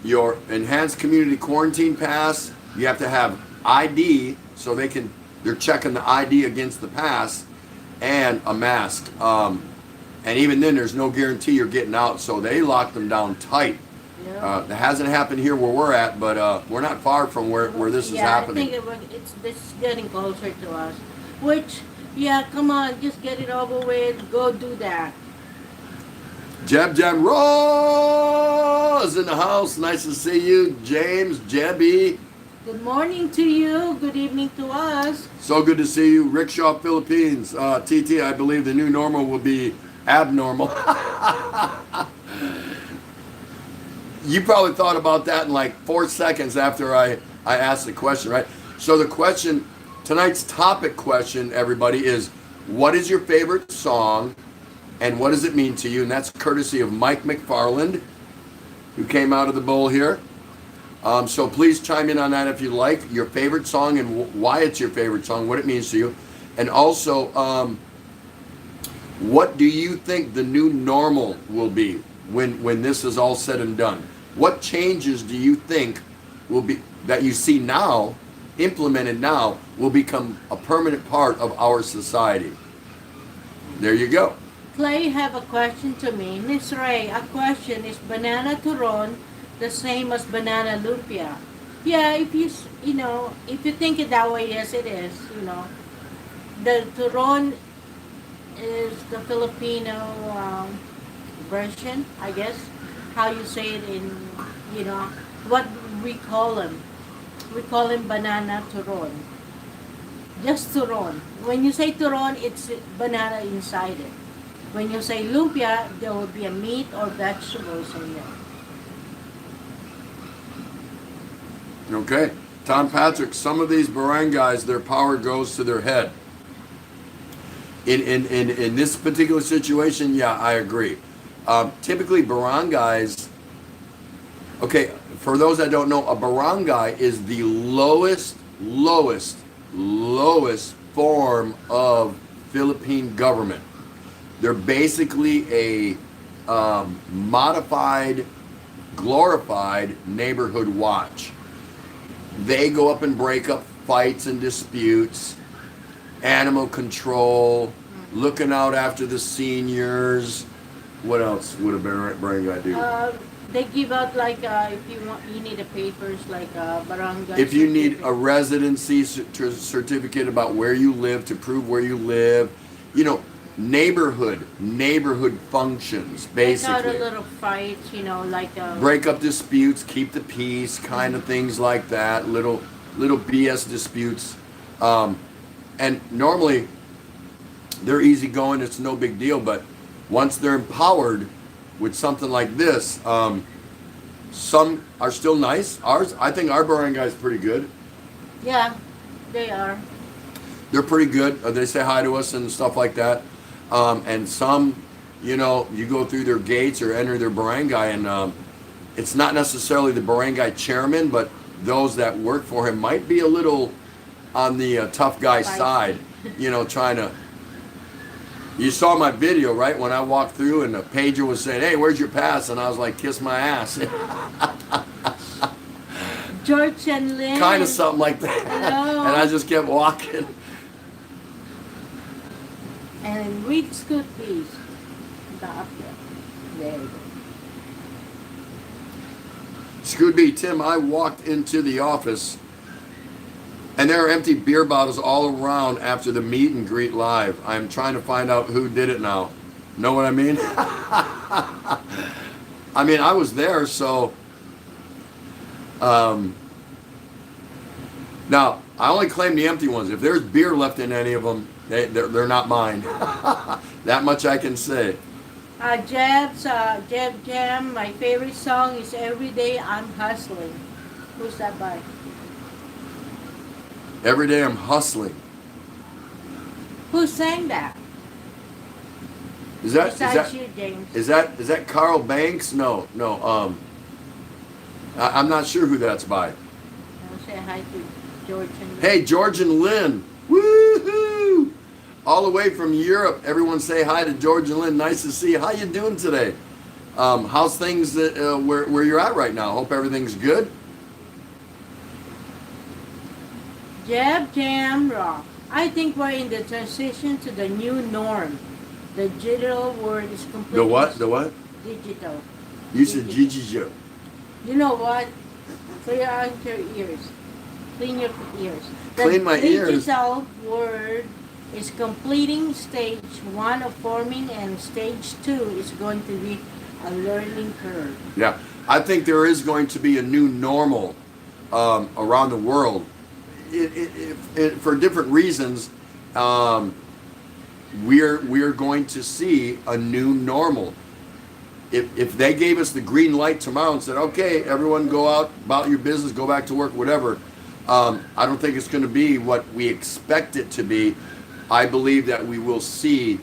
your enhanced community quarantine pass. You have to have ID, so they're checking the ID against the pass, and a mask. And even then, there's no guarantee you're getting out, so they lock them down tight. Yeah. That hasn't happened here where we're at, but we're not far from where this is happening. I think it's getting closer to us. Which, yeah, come on, just get it over with. Go do that. Jeb Rose in the house. Nice to see you, James, Jebby. Good morning to you. Good evening to us. So good to see you, Rickshaw Philippines. TT, I believe the new normal will be abnormal. You probably thought about that in like 4 seconds after I asked the question, right? So the question, tonight's topic question, everybody, is what is your favorite song and what does it mean to you? And that's courtesy of Mike McFarland, who came out of the bowl here. So please chime in on that if you like, your favorite song and why it's your favorite song, what it means to you. And also, what do you think the new normal will be when this is all said and done? What changes do you think will be, that you see now, implemented now, will become a permanent part of our society? There you go. Clay have a question to me. Miss Ray, a question. Is banana turon the same as banana lumpia? Yeah, if you think it that way, yes it is. The turon is the Filipino version, I guess. How you say it in, what we call them. We call him banana turon. Just turon. When you say turon, it's banana inside it. When you say lumpia, there will be a meat or vegetables in there. Okay. Tom Patrick, some of these barangays, their power goes to their head. In this particular situation, yeah, I agree. Typically, barangays, okay, for those that don't know, a barangay is the lowest form of Philippine government. They're basically a modified, glorified neighborhood watch. They go up and break up fights and disputes, animal control, looking out after the seniors. What else would a barangay do? They give out if you need the papers like barangay. If you need a certificate. residency certificate about where you live to prove where you live, neighborhood functions Take out a basically. little fights, Break up disputes, keep the peace, kind of things like that. Little BS disputes, and normally they're easygoing. It's no big deal, but once they're empowered with something like this, some are still nice. I think our barangay is pretty good. Yeah, they are. They're pretty good. They say hi to us and stuff like that. And some, you go through their gates or enter their barangay, and it's not necessarily the barangay chairman, but those that work for him might be a little on the tough guy Spicy. side, trying to. You saw my video, right? When I walked through and the pager was saying, "Hey, where's your pass?" And I was like, "Kiss my ass." George and Lynn. Kind of something like that. Hello. And I just kept walking. And read Scoot, please. Up there. There you go. Scoot B, Tim, I walked into the office and there are empty beer bottles all around after the meet and greet live. I'm trying to find out who did it now. Know what I mean? I mean, I was there, so. Now, I only claim the empty ones. If there's beer left in any of them, they're not mine. That much I can say. Jeb Jam, my favorite song is Every Day I'm Hustling. Who's that by? Every day I'm hustling. Who sang that? Besides you, James. Is that Carl Banks? No. I'm not sure who that's by. I'll say hi to George and Lynn. Hey, George and Lynn. Woohoo! All the way from Europe. Everyone say hi to George and Lynn. Nice to see you. How you doing today? How's things where you're at right now? Hope everything's good. Jeb Jam Rock. I think we're in the transition to the new norm. The digital world is completely... The what? The what? Digital. You said Gigi. You know what? Clear out your ears. Clean your ears. Clean my ears. The digital world is completing stage 1 of forming, and stage 2 is going to be a learning curve. Yeah. I think there is going to be a new normal around the world. For different reasons, we're going to see a new normal. If they gave us the green light tomorrow and said, "Okay, everyone go out about your business, go back to work, whatever," I don't think it's going to be what we expect it to be. I believe that we will see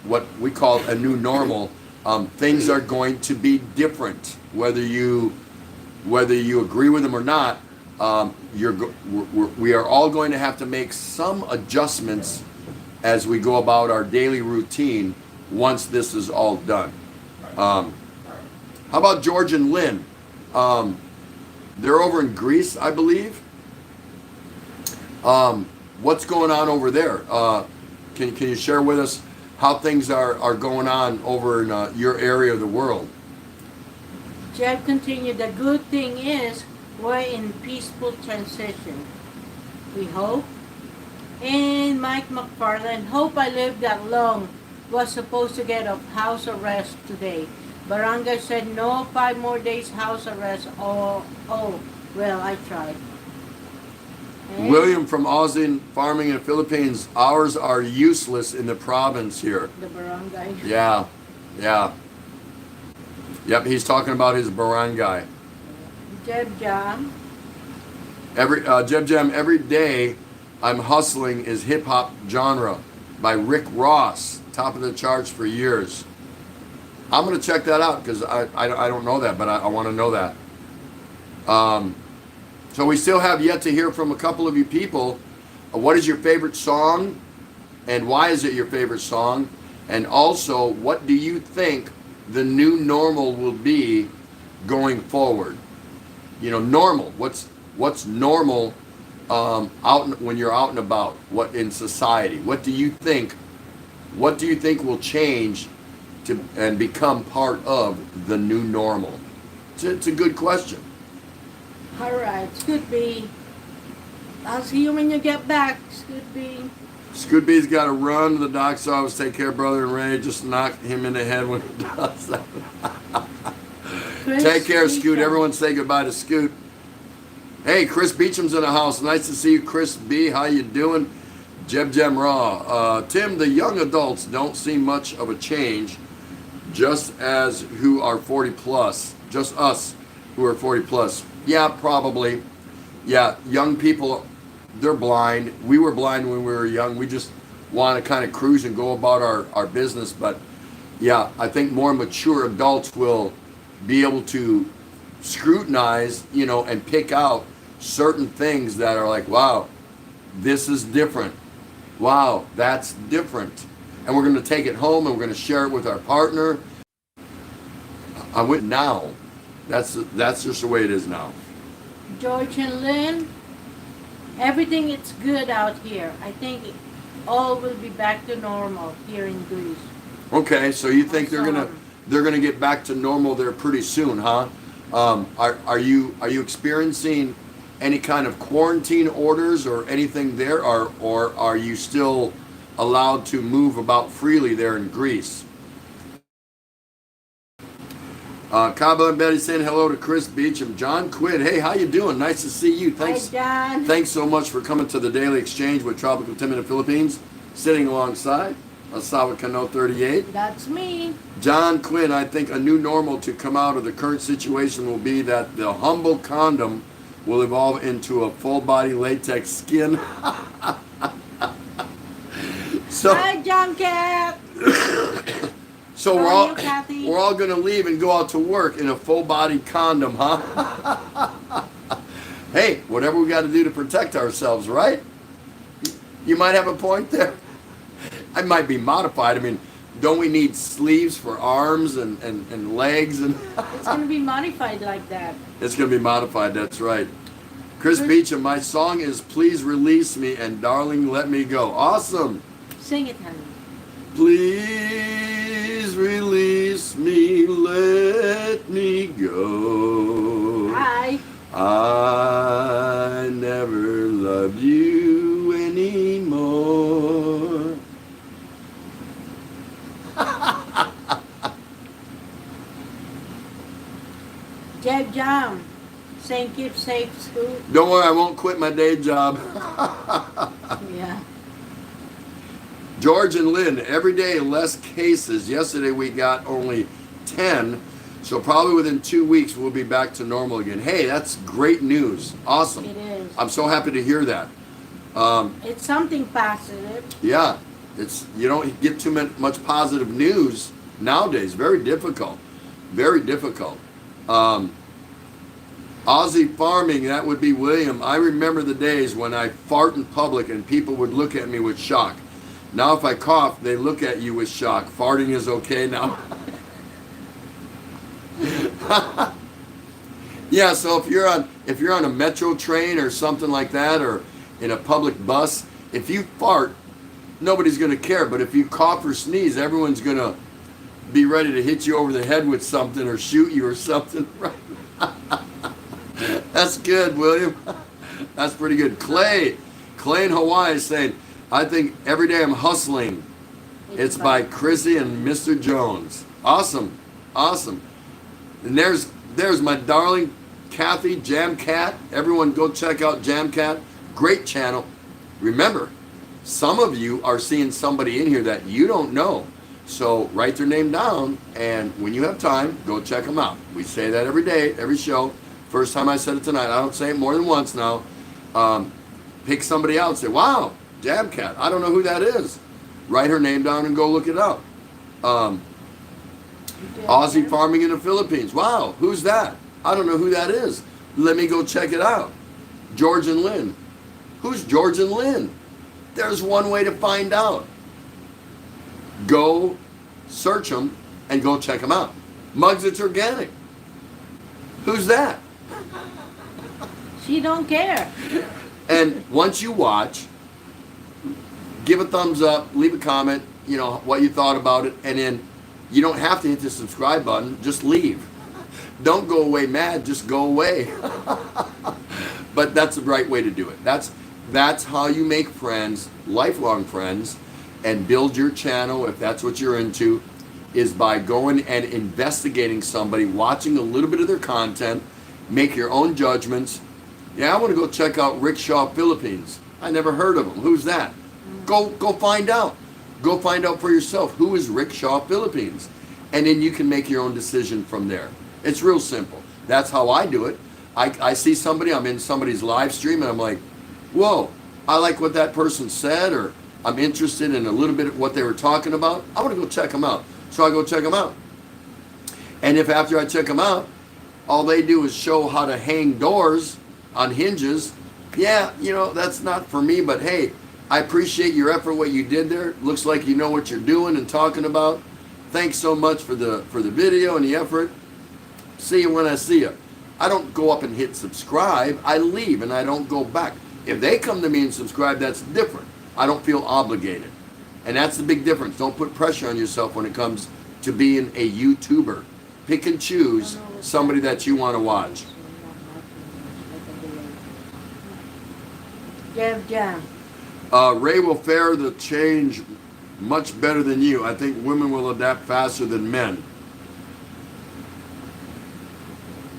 what we call a new normal. Things are going to be different, whether you agree with them or not. We are all going to have to make some adjustments as we go about our daily routine once this is all done. How about George and Lynn? They're over in Greece, I believe. What's going on over there? Can you share with us how things are going on over in your area of the world? Jeb continued, the good thing is we're in peaceful transition. We hope. And Mike McFarland, hope I lived that long. Was supposed to get a house arrest today. Barangay said no, 5 more days house arrest. Oh, well, I tried. And William from Austin Farming in the Philippines, ours are useless in the province here. the barangay. Yeah. Yep, he's talking about his barangay. Jeb Jam. Jeb Jam, every day I'm hustling is hip hop genre by Rick Ross, top of the charts for years. I'm gonna check that out because I don't know that, but I want to know that. So we still have yet to hear from a couple of you people. What is your favorite song, and why is it your favorite song? And also, what do you think the new normal will be going forward? Normal. What's normal when you're out and about? What in society? What do you think will change and become part of the new normal? It's a good question. All right, Scoot B. I'll see you when you get back, Scoot B. Scoot B's got to run to the doc's office, take care of Brother and Ray, just knock him in the head when he does that. Take care, Scoot. Everyone say goodbye to Scoot. Hey, Chris Beecham's in the house. Nice to see you, Chris B. How you doing? Jeb Jem Raw. Tim, the young adults don't see much of a change, just as who are 40 plus. Just us who are 40 plus. Yeah, probably. Yeah, young people, they're blind. We were blind when we were young. We just want to kind of cruise and go about our business. But yeah, I think more mature adults will be able to scrutinize, you know, and pick out certain things that are like, wow, this is different. Wow, that's different. And we're going to take it home and we're going to share it with our partner. I'm with now. That's just the way it is now. George and Lynn, everything is good out here. I think all will be back to normal here in Greece. Okay, so you think they're Awesome. gonna get back to normal there pretty soon, huh? Are you experiencing any kind of quarantine orders or anything there, or are you still allowed to move about freely there in Greece? Kabla and Betty saying hello to Chris Beecham. John Quinn, hey, how you doing? Nice to see you. Thanks. Hi, John. Thanks so much for coming to the Daily Exchange with Tropical Tim in the Philippines. Sitting alongside Asawa Kano 38. That's me. John Quinn, I think a new normal to come out of the current situation will be that the humble condom will evolve into a full body latex skin. So, Hi, John Cat. so How are you, Kathy? we're all gonna leave and go out to work in a full body condom, huh? Hey, whatever we got to do to protect ourselves, right? You might have a point there. I might be modified. I mean, don't we need sleeves for arms and legs? And It's going to be modified like that. it's going to be modified, that's right. Chris Beecham, my song is Please Release Me and Darling Let Me Go. Awesome. Sing it, honey. Please release me, let me go. Hi. I never loved you anymore. Jeb Jam. Saying keep safe, school. Don't worry, I won't quit my day job. Yeah. George and Lynn, every day less cases. Yesterday we got only 10, so probably within 2 weeks we'll be back to normal again. Hey, that's great news. Awesome. It is. I'm so happy to hear that. It's something positive. Yeah, it's you don't get too much positive news nowadays. Very difficult. Very difficult. Aussie farming, that would be William. I remember the days when I fart in public and people would look at me with shock. Now if I cough, they look at you with shock. Farting is okay now. Yeah, so if you're on a metro train or something like that, or in a public bus, if you fart, nobody's gonna care. But if you cough or sneeze, everyone's gonna be ready to hit you over the head with something or shoot you or something. Right? That's good, William. That's pretty good. Clay in Hawaii is saying, I think every day I'm hustling. It's by Chrissy and Mr. Jones. Awesome. Awesome. And there's my darling Kathy, Jam Cat. Everyone go check out Jam Cat. Great channel. Remember, some of you are seeing somebody in here that you don't know. So write their name down, and when you have time, go check them out. We say that every day, every show. First time I said it tonight. I don't say it more than once now. Pick somebody out and say, wow, Jam Cat. I don't know who that is. Write her name down and go look it up. Aussie farming in the Philippines. Wow, who's that? I don't know who that is. Let me go check it out. George and Lynn. Who's George and Lynn? There's one way to find out. Go search them and go check them out. Muggs It's Organic. Who's that? She don't care. And once you watch, give a thumbs up, leave a comment, you know, what you thought about it, and then you don't have to hit the subscribe button, just leave. Don't go away mad, just go away. But that's the right way to do it. That's how you make friends, lifelong friends, and build your channel, if that's what you're into, is by going and investigating somebody, watching a little bit of their content, make your own judgments. Yeah, I want to go check out Rickshaw Philippines. I never heard of him. Who's that? Go find out. Go find out for yourself who is Rickshaw Philippines, and then you can make your own decision from there. It's real simple. That's how I do it. I see somebody, I'm in somebody's live stream, and I'm like, whoa, I like what that person said, or I'm interested in a little bit of what they were talking about. I want to go check them out. So I go check them out. And if after I check them out, all they do is show how to hang doors on hinges, yeah, that's not for me, but hey, I appreciate your effort, what you did there. Looks like you know what you're doing and talking about. Thanks so much for the video and the effort. See you when I see you. I don't go up and hit subscribe. I leave and I don't go back. If they come to me and subscribe, that's different. I don't feel obligated. And that's the big difference. Don't put pressure on yourself when it comes to being a YouTuber. Pick and choose somebody that you want to watch. Jam. Ray will fare the change much better than you. I think women will adapt faster than men.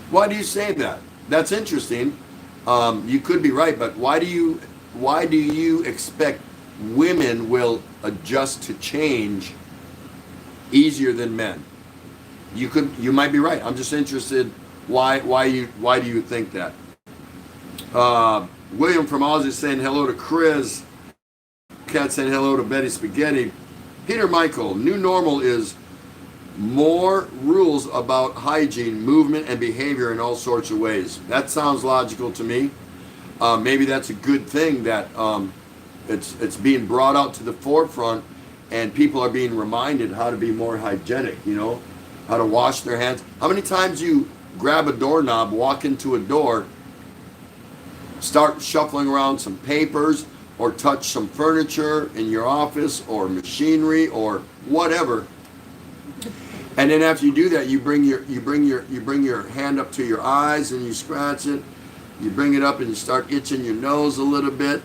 Why do you say that? That's interesting. You could be right, but why do you expect women will adjust to change easier than men? You might be right. I'm just interested. Why do you think that? William from Aussie saying hello to Chris. Cat saying hello to Betty Spaghetti. Peter Michael, new normal is more rules about hygiene, movement, and behavior in all sorts of ways. That sounds logical to me. Maybe that's a good thing that it's being brought out to the forefront, and people are being reminded how to be more hygienic, how to wash their hands. How many times you grab a doorknob, walk into a door, start shuffling around some papers, or touch some furniture in your office, or machinery, or whatever. And then after you do that, you bring your hand up to your eyes and you scratch it. You bring it up and you start itching your nose a little bit,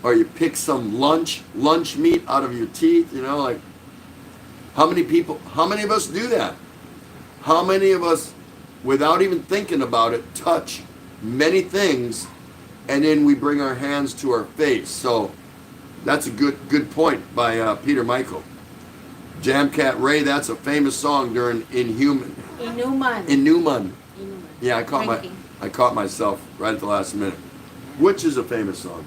or you pick some lunch meat out of your teeth. Like how many of us do that? How many of us, without even thinking about it, touch many things, and then we bring our hands to our face? So that's a good point by Peter Michael. Jamcat Ray, that's a famous song during Inhuman. Inhuman. Yeah, I caught myself right at the last minute. Which is a famous song?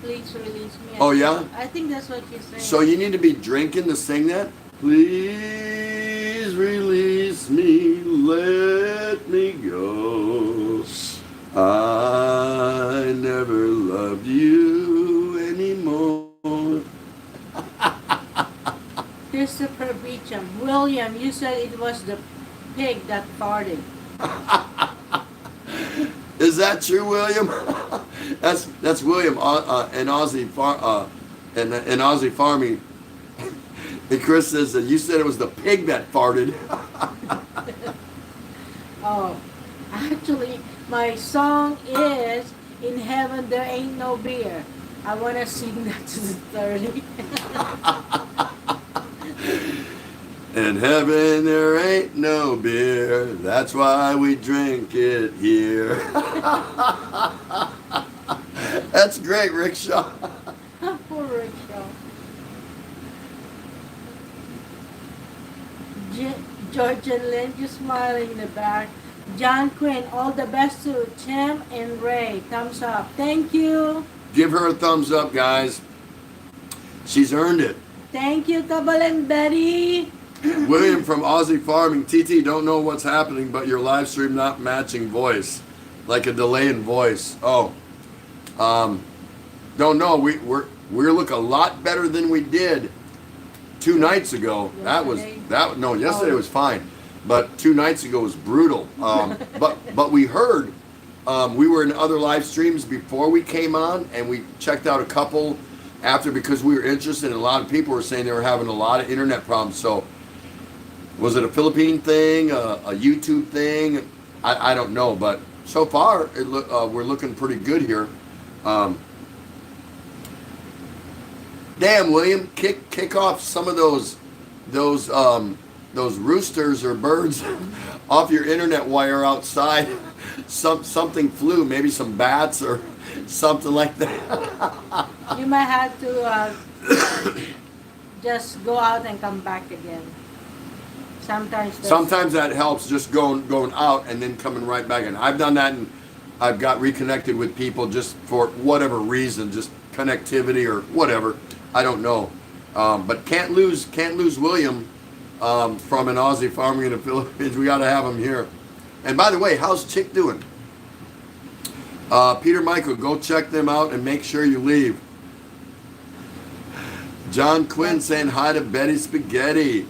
Please release me. Oh yeah? I think that's what you're saying. So you need to be drinking to sing that? Please release me, let me go. I never loved you anymore. Christopher Beecham. William, you said it was the pig that farted. Is that true, William? that's William in Aussie Aussie farming. And Chris says that you said it was the pig that farted. Oh, actually, my song is "In Heaven There Ain't No Beer." I want to sing that to the 30. In heaven there ain't no beer, that's why we drink it here. That's great, Rickshaw. Poor Rickshaw. George and Lynn, just smiling in the back. John Quinn, all the best to Tim and Ray. Thumbs up. Thank you. Give her a thumbs up, guys. She's earned it. Thank you, Tabal and Betty. William from Aussie Farming. TT, don't know what's happening, but your live stream not matching voice. Like a delay in voice. Oh. Don't know. We look a lot better than we did 2 nights ago. Yesterday was fine. But 2 nights ago was brutal. But we heard, we were in other live streams before we came on, and we checked out a couple after because we were interested, and a lot of people were saying they were having a lot of internet problems. So was it a Philippine thing, a YouTube thing? I don't know, but so far we're looking pretty good here. Damn, William, kick off some of those roosters or birds off your internet wire outside. Something flew, maybe some bats or something like that. You might have to just go out and come back again. Sometimes that helps, just going out and then coming right back in. I've done that, and I've got reconnected with people just for whatever reason, just connectivity or whatever. I don't know, but can't lose William from an Aussie farmer in the Philippines. We got to have him here. And by the way, how's Chick doing? Peter Michael, go check them out and make sure you leave. John Quinn saying hi to Betty Spaghetti.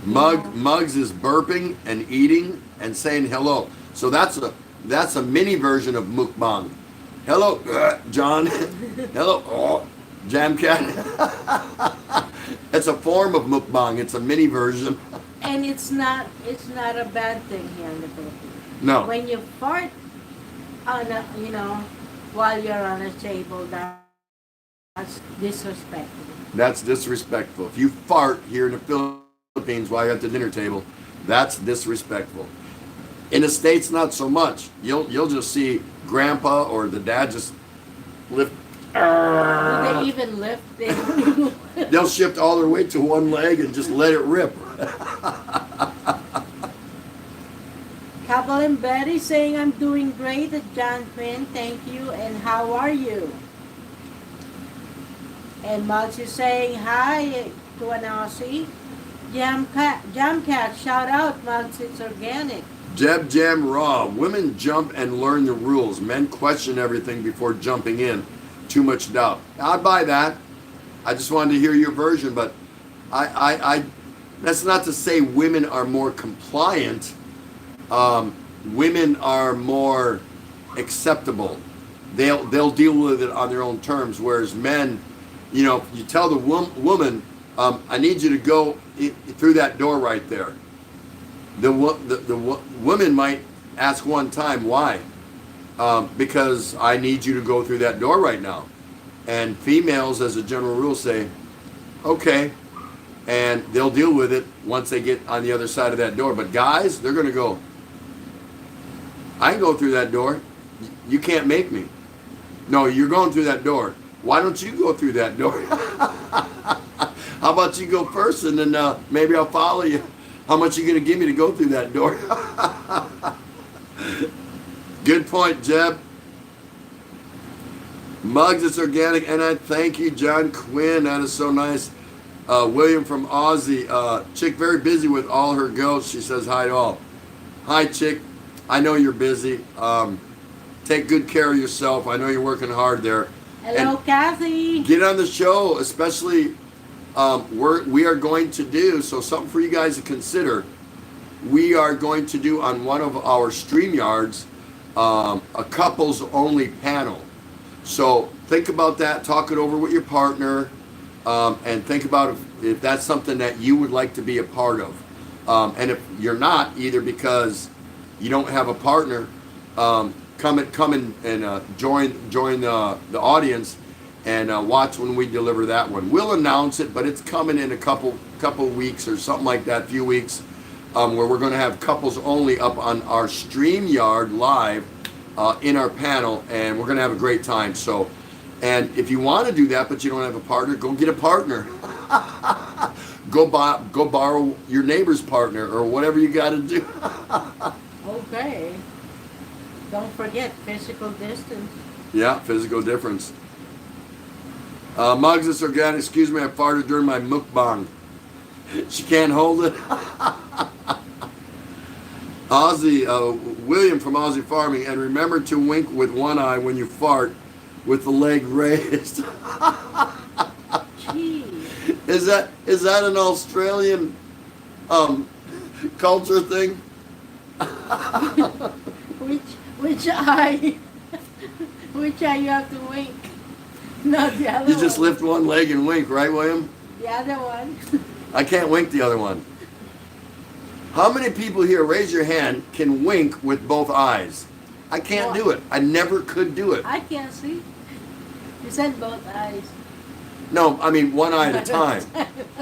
Muggs is burping and eating and saying hello. So that's a mini version of mukbang. Hello, John. Hello, Jam Cat. It's a form of mukbang. It's a mini version. And it's not a bad thing here in the Philippines. No. When you fart on a, while you're on a table, that's disrespectful. That's disrespectful. If you fart here in the Philippines while you're at the dinner table, that's disrespectful. In the States, not so much. You'll just see Grandpa or the dad just lift. Do they even lift it? They'll shift all their weight to one leg and just let it rip. Couple and Betty saying I'm doing great at John Quinn, thank you, and how are you? And Muggs is saying hi to an Aussie. Jam Cat, shout out, Muggs, it's organic. Jeb Jam Raw. Women jump and learn the rules. Men question everything before jumping in. Too much doubt. I buy that. I just wanted to hear your version, but I that's not to say women are more compliant. Women are more acceptable. They'll deal with it on their own terms, whereas men, you tell the woman, I need you to go through that door right there. The woman might ask one time, why? Because I need you to go through that door right now. And females, as a general rule, say, okay. And they'll deal with it once they get on the other side of that door. But guys, they're going to go, I can go through that door. You can't make me. No, you're going through that door. Why don't you go through that door? How about you go first, and then maybe I'll follow you. How much are you going to give me to go through that door? Good point, Jeb. Muggs, it's organic, and I thank you, John Quinn. That is so nice. William from Aussie. Chick, very busy with all her goats. She says hi to all. Hi, Chick. I know you're busy. Take good care of yourself. I know you're working hard there. Hello, And Kathy. get on the show, especially we are going to do, so something for you guys to consider. We are going to do on one of our StreamYards a couples only panel. So think about that, talk it over with your partner, and think about if that's something that you would like to be a part of. And if you're not, either because you don't have a partner, come and join the audience and watch when we deliver that one. We'll announce it, but it's coming in a couple weeks or something like that, few weeks, where we're going to have couples only up on our StreamYard live in our panel, and we're going to have a great time. So, and if you want to do that, but you don't have a partner, go get a partner. Go borrow your neighbor's partner or whatever you got to do. Okay. Don't forget physical distance. Yeah, physical difference. Muggs, it's organic. Excuse me, I farted during my mukbang. She can't hold it. William from Aussie Farming, and remember to wink with one eye when you fart with the leg raised. Jeez. Is that an Australian culture thing? Which eye? Which eye you have to wink? No, the other one. You just lift one leg and wink, right, William? The other one. I can't wink the other one. How many people here, raise your hand, can wink with both eyes? I can't do it. I never could do it. I can't see. You said both eyes. No, I mean one eye at a time.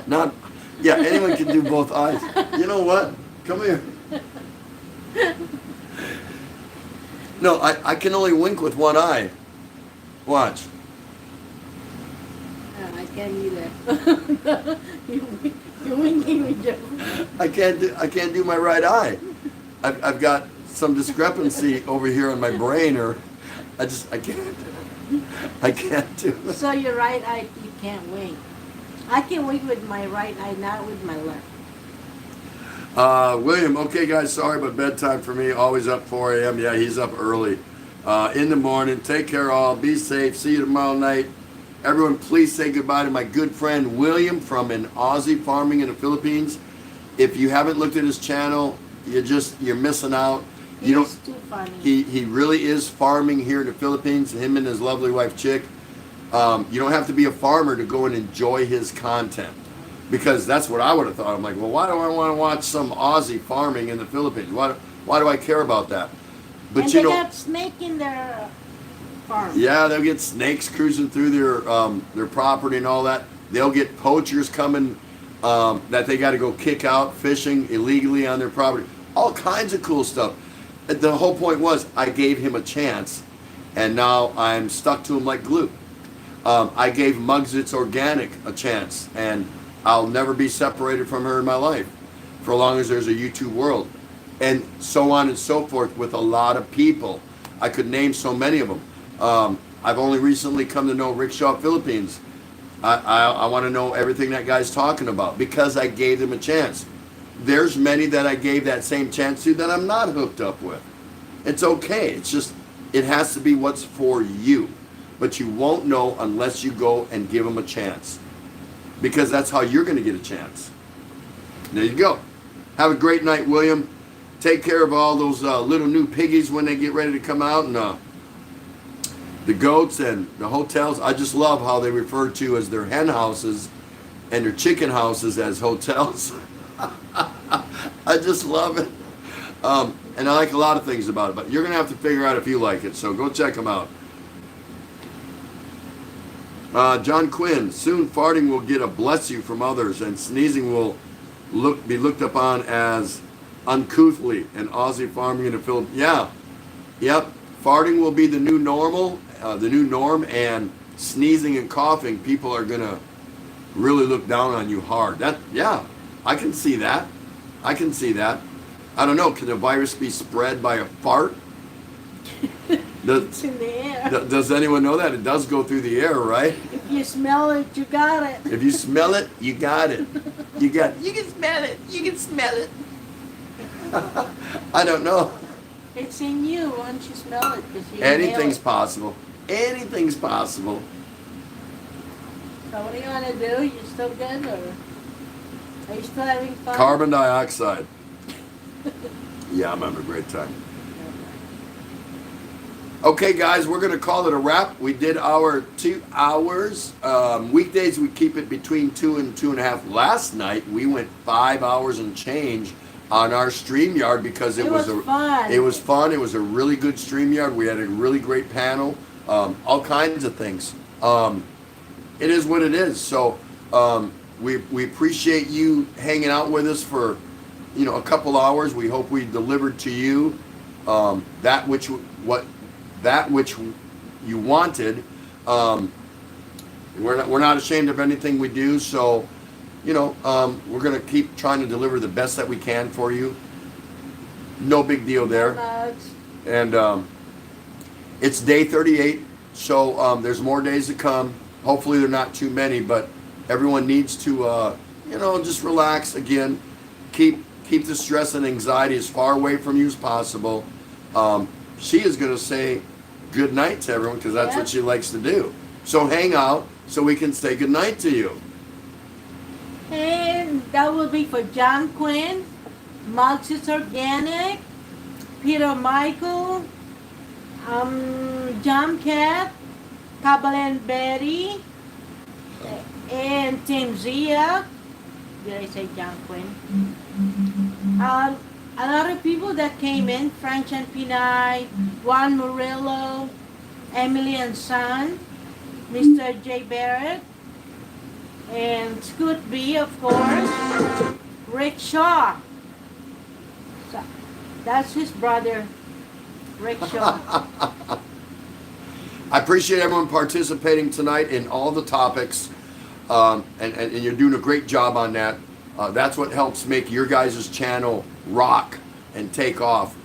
Not, yeah, anyone can do both eyes. You know what? Come here. No, I can only wink with one eye. Watch. can't either. You're winking with your. I can't do my right eye. I've got some discrepancy over here in my brain, or I can't do it. So your right eye, you can't wink. I can wink with my right eye, not with my left. William, okay guys, sorry, but bedtime for me, always up 4 a.m. Yeah, he's up early. In the morning, take care all, be safe, see you tomorrow night. Everyone, please say goodbye to my good friend William from an Aussie farming in the Philippines. If you haven't looked at his channel, you're missing out. He's too funny. He really is farming here in the Philippines, him and his lovely wife Chick. You don't have to be a farmer to go and enjoy his content, because that's what I would have thought. I'm like, well, why do I want to watch some Aussie farming in the Philippines? Why do I care about that? But and you they know, got snake in their farm. yeah, they'll get snakes cruising through their property and all that. They'll get poachers coming that they got to go kick out, fishing illegally on their property. All kinds of cool stuff. The whole point was I gave him a chance, and now I'm stuck to him like glue. I gave Mugs It's Organic a chance, and I'll never be separated from her in my life for as long as there's a YouTube world. And so on and so forth with a lot of people. I could name so many of them. I've only recently come to know Rickshaw Philippines. I want to know everything that guy's talking about because I gave them a chance. There's many that I gave that same chance to that I'm not hooked up with. It's okay. It's just, it has to be what's for you. But you won't know unless you go and give them a chance. Because that's how you're going to get a chance. There you go. Have a great night, William. Take care of all those little new piggies when they get ready to come out, and the goats and the hotels. I just love how they refer to as their hen houses and their chicken houses as hotels. I just love it. And I like a lot of things about it, but you're going to have to figure out if you like it, so go check them out. John Quinn, soon farting will get a bless you from others, and sneezing will be looked upon as uncouthly and Aussie farming in the Philippines. Yeah, yep. Farting will be the new normal, the new norm, and sneezing and coughing, people are gonna really look down on you hard. Yeah, I can see that. I can see that. I don't know. Can the virus be spread by a fart? It's in the air. Does anyone know that? It does go through the air, right? If you smell it, you got it. If you smell it, you got it. You can smell it. You can smell it. I don't know. It's in you once you smell it. 'Cause you Anything's inhale it. possible. Anything's possible. So what do you want to do? You still good, or are you still having fun? Carbon dioxide. Yeah, I'm having a great time. Okay, guys, we're going to call it a wrap. We did our 2 hours. Weekdays, we keep it between 2 and 2.5. Last night, we went 5 hours and change on our StreamYard because it was fun. It was fun. It was a really good StreamYard. We had a really great panel. All kinds of things. It is what it is. So we appreciate you hanging out with us for a couple hours. We hope we delivered to you that which you wanted. We're not ashamed of anything we do, so we're going to keep trying to deliver the best that we can for you. No big deal there. And it's day 38, so there's more days to come. Hopefully they're not too many, but everyone needs to just relax again. Keep the stress and anxiety as far away from you as possible. She is going to say good night to everyone because that's what she likes to do. So hang out so we can say good night to you. And that will be for John Quinn, Mugs It's Organic, Peter Michael, John Cat, Kabalan Betty, and Tim Zia. Did I say John Quinn? A lot of people that came in, French and Pinay, Juan Murillo, Emily and Son, Mr. J. Barrett, and Scoot B, of course, Rick Shaw. So, that's his brother, Rick Shaw. I appreciate everyone participating tonight in all the topics. and you're doing a great job on that. That's what helps make your guys' channel rock and take off.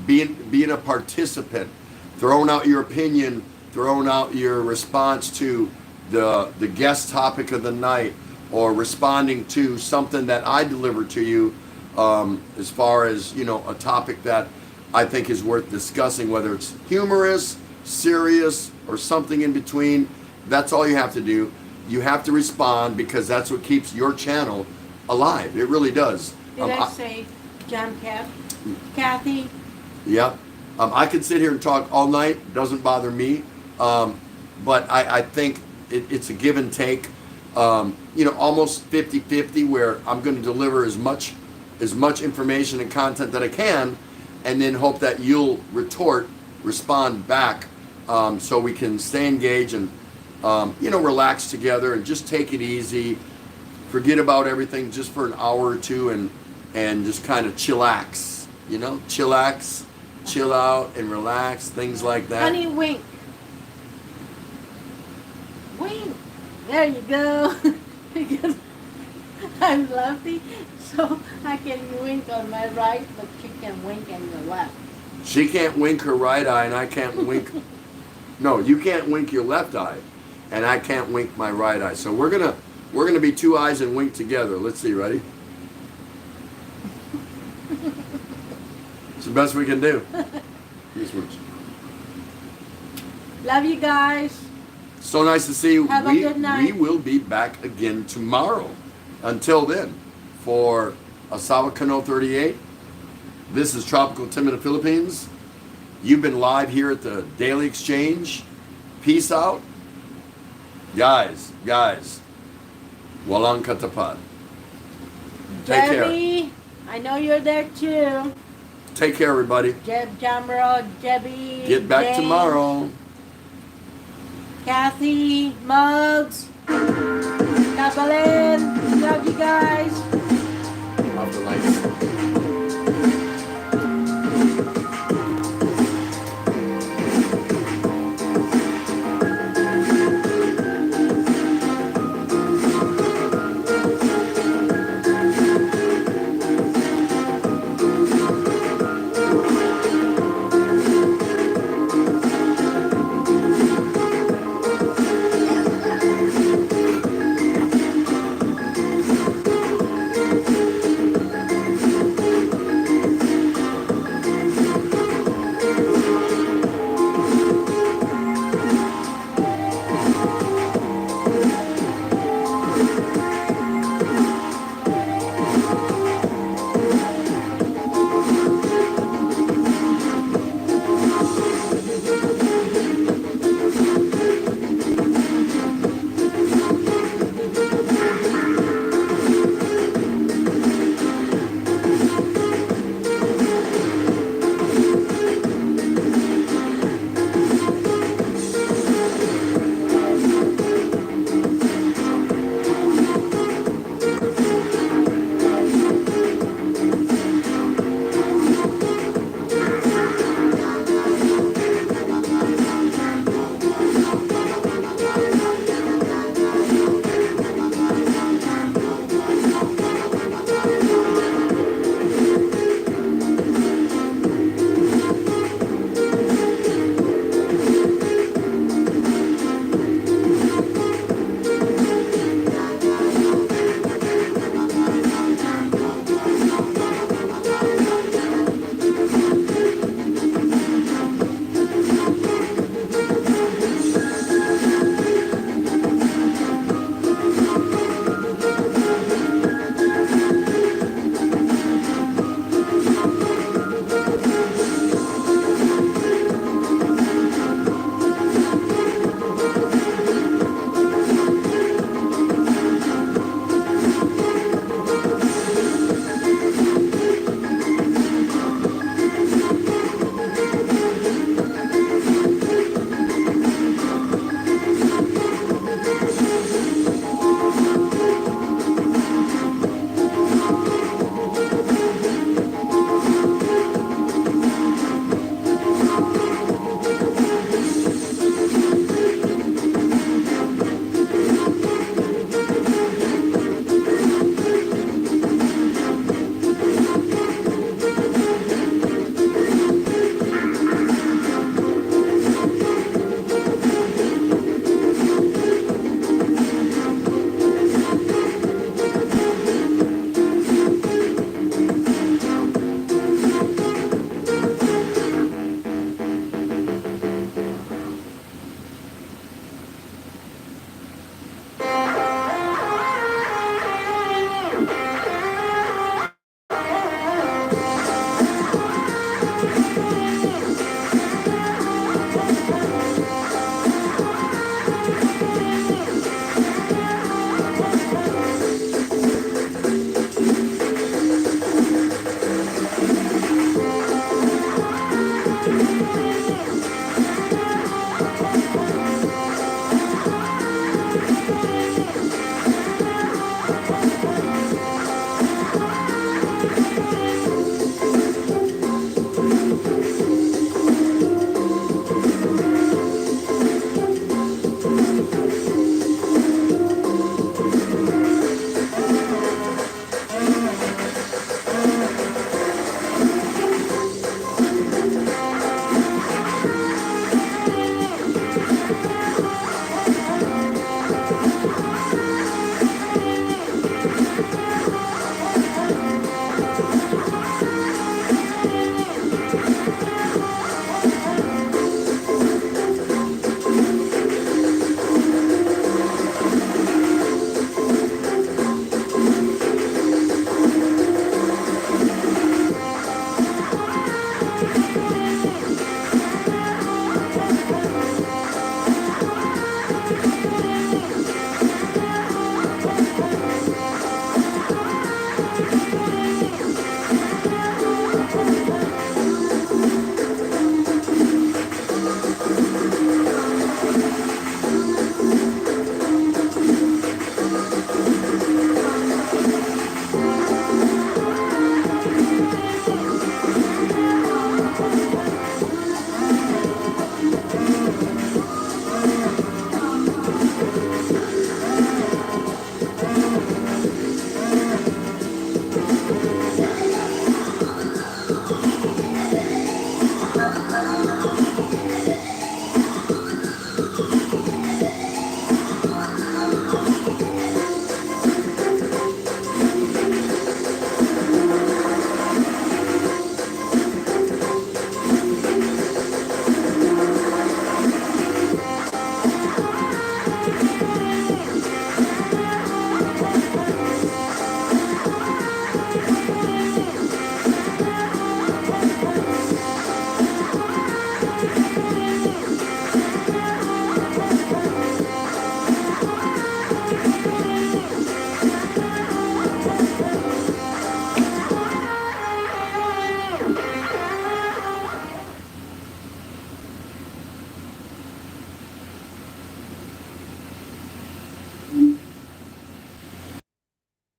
Being a participant, throwing out your opinion, throwing out your response to the guest topic of the night, or responding to something that I deliver to you, as far as, you know, a topic that I think is worth discussing, whether it's humorous, serious, or something in between. That's all you have to do. You have to respond, because that's what keeps your channel alive. It really does. Did I say John Kathy? Yeah. I could sit here and talk all night. Doesn't bother me. But I think it's a give and take. You know, almost 50-50, where I'm going to deliver as much information and content that I can, and then hope that you'll respond back, so we can stay engaged and, you know, relax together and just take it easy. Forget about everything just for an hour or two, and just kind of chillax, you know, chill out and relax, things like that. Honey, wink. Wink. There you go. Because I'm lefty, so I can wink on my right, but she can wink on the left. She can't wink her right eye, and I can't wink. No, you can't wink your left eye, and I can't wink my right eye. So we're gonna be two eyes and wink together. Let's see, ready? It's the best we can do. This works. Love you guys. So nice to see you. Have a good night. We will be back again tomorrow. Until then, for Asawa Kano 38, this is Tropical Tim in the Philippines. You've been live here at the Daily Exchange. Peace out. Guys, walang katapat. Take care. Jebby, I know you're there too. Take care, everybody. Jeb Jamro, Jebby. Get back James, tomorrow. Kathy, Mugs, Kabalin. Love you guys.